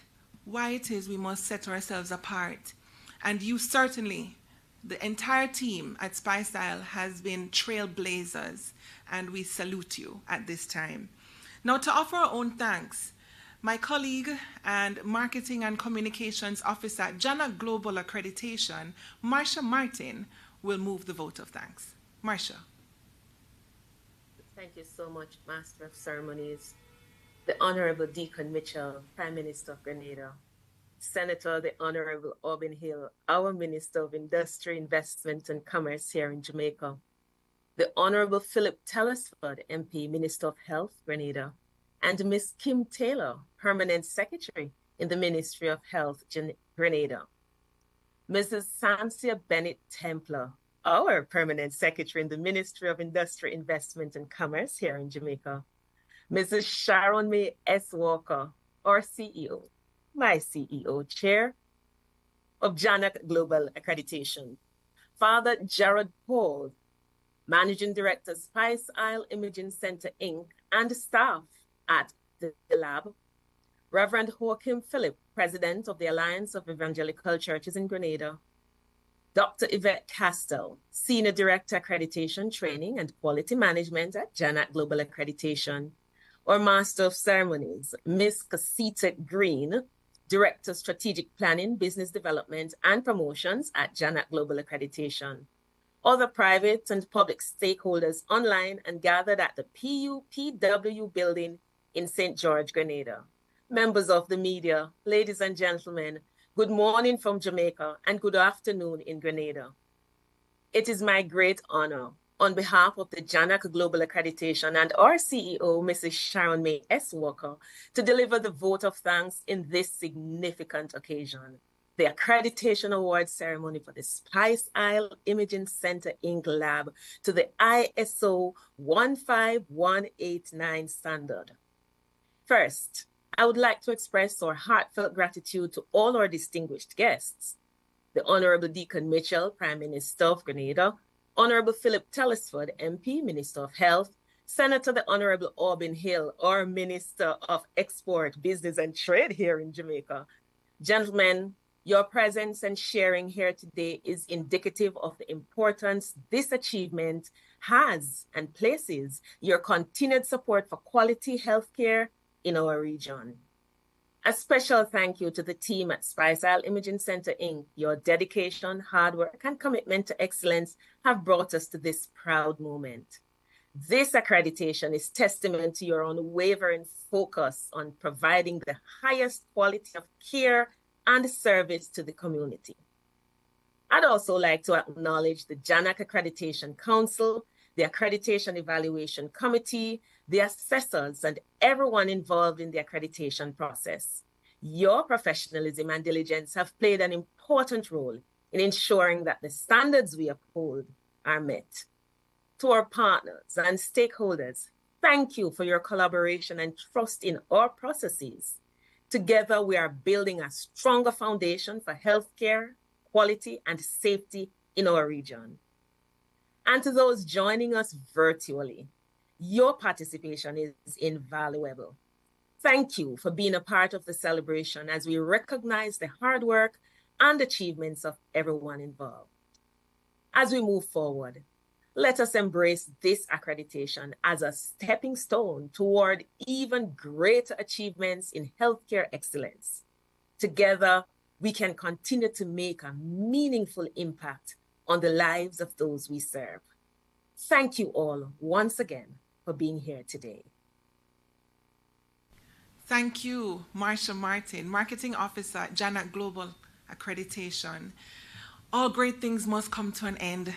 Speaker 1: why it is we must set ourselves apart. And you certainly, the entire team at Spice Isle has been trailblazers, and we salute you at this time. Now, to offer our own thanks, my colleague and Marketing and Communications Officer at JANAAC Global Accreditation, Marsha Martin, will move the vote of thanks. Marsha.
Speaker 18: Thank you so much, Master of Ceremonies, the Honorable Deacon Mitchell, Prime Minister of Grenada, Senator the Honorable Auburn Hill, our Minister of Industry, Investment and Commerce here in Jamaica, the Honorable Philip Telesford, MP, Minister of Health, Grenada, and Miss Kim Taylor, Permanent Secretary in the Ministry of Health, Grenada, Mrs. Sansia Bennett Templar, our Permanent Secretary in the Ministry of Industry, Investment and Commerce here in Jamaica, Mrs. Sharon May S. Walker, our CEO, my CEO, Chair of JANAAC Global Accreditation, Father Jared Paul, Managing Director, Spice Isle Imaging Center, Inc., and staff at the lab, Reverend Joachim Philip, President of the Alliance of Evangelical Churches in Grenada, Dr. Yvette Castell, Senior Director, Accreditation Training and Quality Management at JANAAC Global Accreditation, our Master of Ceremonies, Ms. Casita Green, Director, Strategic Planning, Business Development and Promotions at JANAAC Global Accreditation, other private and public stakeholders online and gathered at the PUPW building in St. George, Grenada. Members of the media, ladies and gentlemen, good morning from Jamaica and good afternoon in Grenada. It is my great honor, on behalf of the JANAAC Global Accreditation and our CEO, Mrs. Sharon May S. Walker, to deliver the vote of thanks in this significant occasion, the Accreditation Award ceremony for the Spice Isle Imaging Center, Inc. lab to the ISO 15189 standard. First, I would like to express our heartfelt gratitude to all our distinguished guests, the Honorable Deacon Mitchell, Prime Minister of Grenada, Honorable Philip Telesford, MP, Minister of Health, Senator the Honorable Auburn Hill, our Minister of Export, Business and Trade here in Jamaica. Gentlemen, your presence and sharing here today is indicative of the importance this achievement has and places your continued support for quality healthcare in our region. A special thank you to the team at Spice Isle Imaging Center, Inc. Your dedication, hard work, and commitment to excellence have brought us to this proud moment. This accreditation is testament to your unwavering focus on providing the highest quality of care and service to the community. I'd also like to acknowledge the JANAAC Accreditation Council, the Accreditation Evaluation Committee, the assessors, and everyone involved in the accreditation process. Your professionalism and diligence have played an important role in ensuring that the standards we uphold are met. To our partners and stakeholders, thank you for your collaboration and trust in our processes. Together, we are building a stronger foundation for healthcare, quality, and safety in our region. And to those joining us virtually, your participation is invaluable. Thank you for being a part of the celebration as we recognize the hard work and achievements of everyone involved. As we move forward, let us embrace this accreditation as a stepping stone toward even greater achievements in healthcare excellence. Together, we can continue to make a meaningful impact on the lives of those we serve. Thank you all once again for being here today.
Speaker 1: Thank you, Marsha Martin, Marketing Officer at JANAAC Global Accreditation. All great things must come to an end.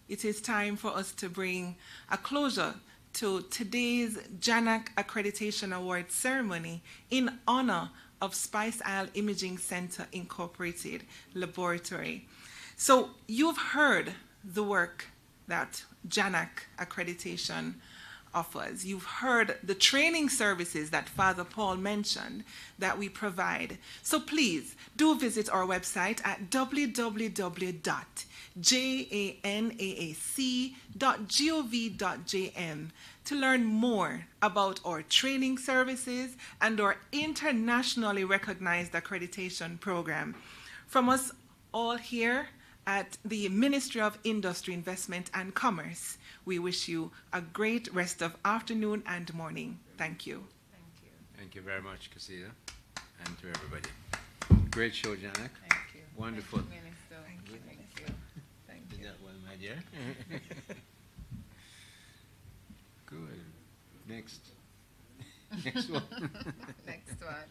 Speaker 1: It is time for us to bring a closure to today's JANAAC Accreditation Award ceremony in honor of Spice Isle Imaging Center Incorporated Laboratory. So you've heard the work that JANAAC Accreditation offers. You've heard the training services that Father Paul mentioned that we provide. So please do visit our website at www.pbcj.org janaac.gov.jm to learn more about our training services and our internationally recognized accreditation program. From us all here at the Ministry of Industry, Investment and Commerce, we wish you a great rest of afternoon and morning. Thank you.
Speaker 9: Thank you very much, Casita, and to everybody. Great show, JANAAC.
Speaker 2: Thank you.
Speaker 9: Wonderful.
Speaker 2: Thank you, Minister. Thank you. Thank you.
Speaker 9: Did that well, my dear. Good. Next. Next one.
Speaker 2: Next one.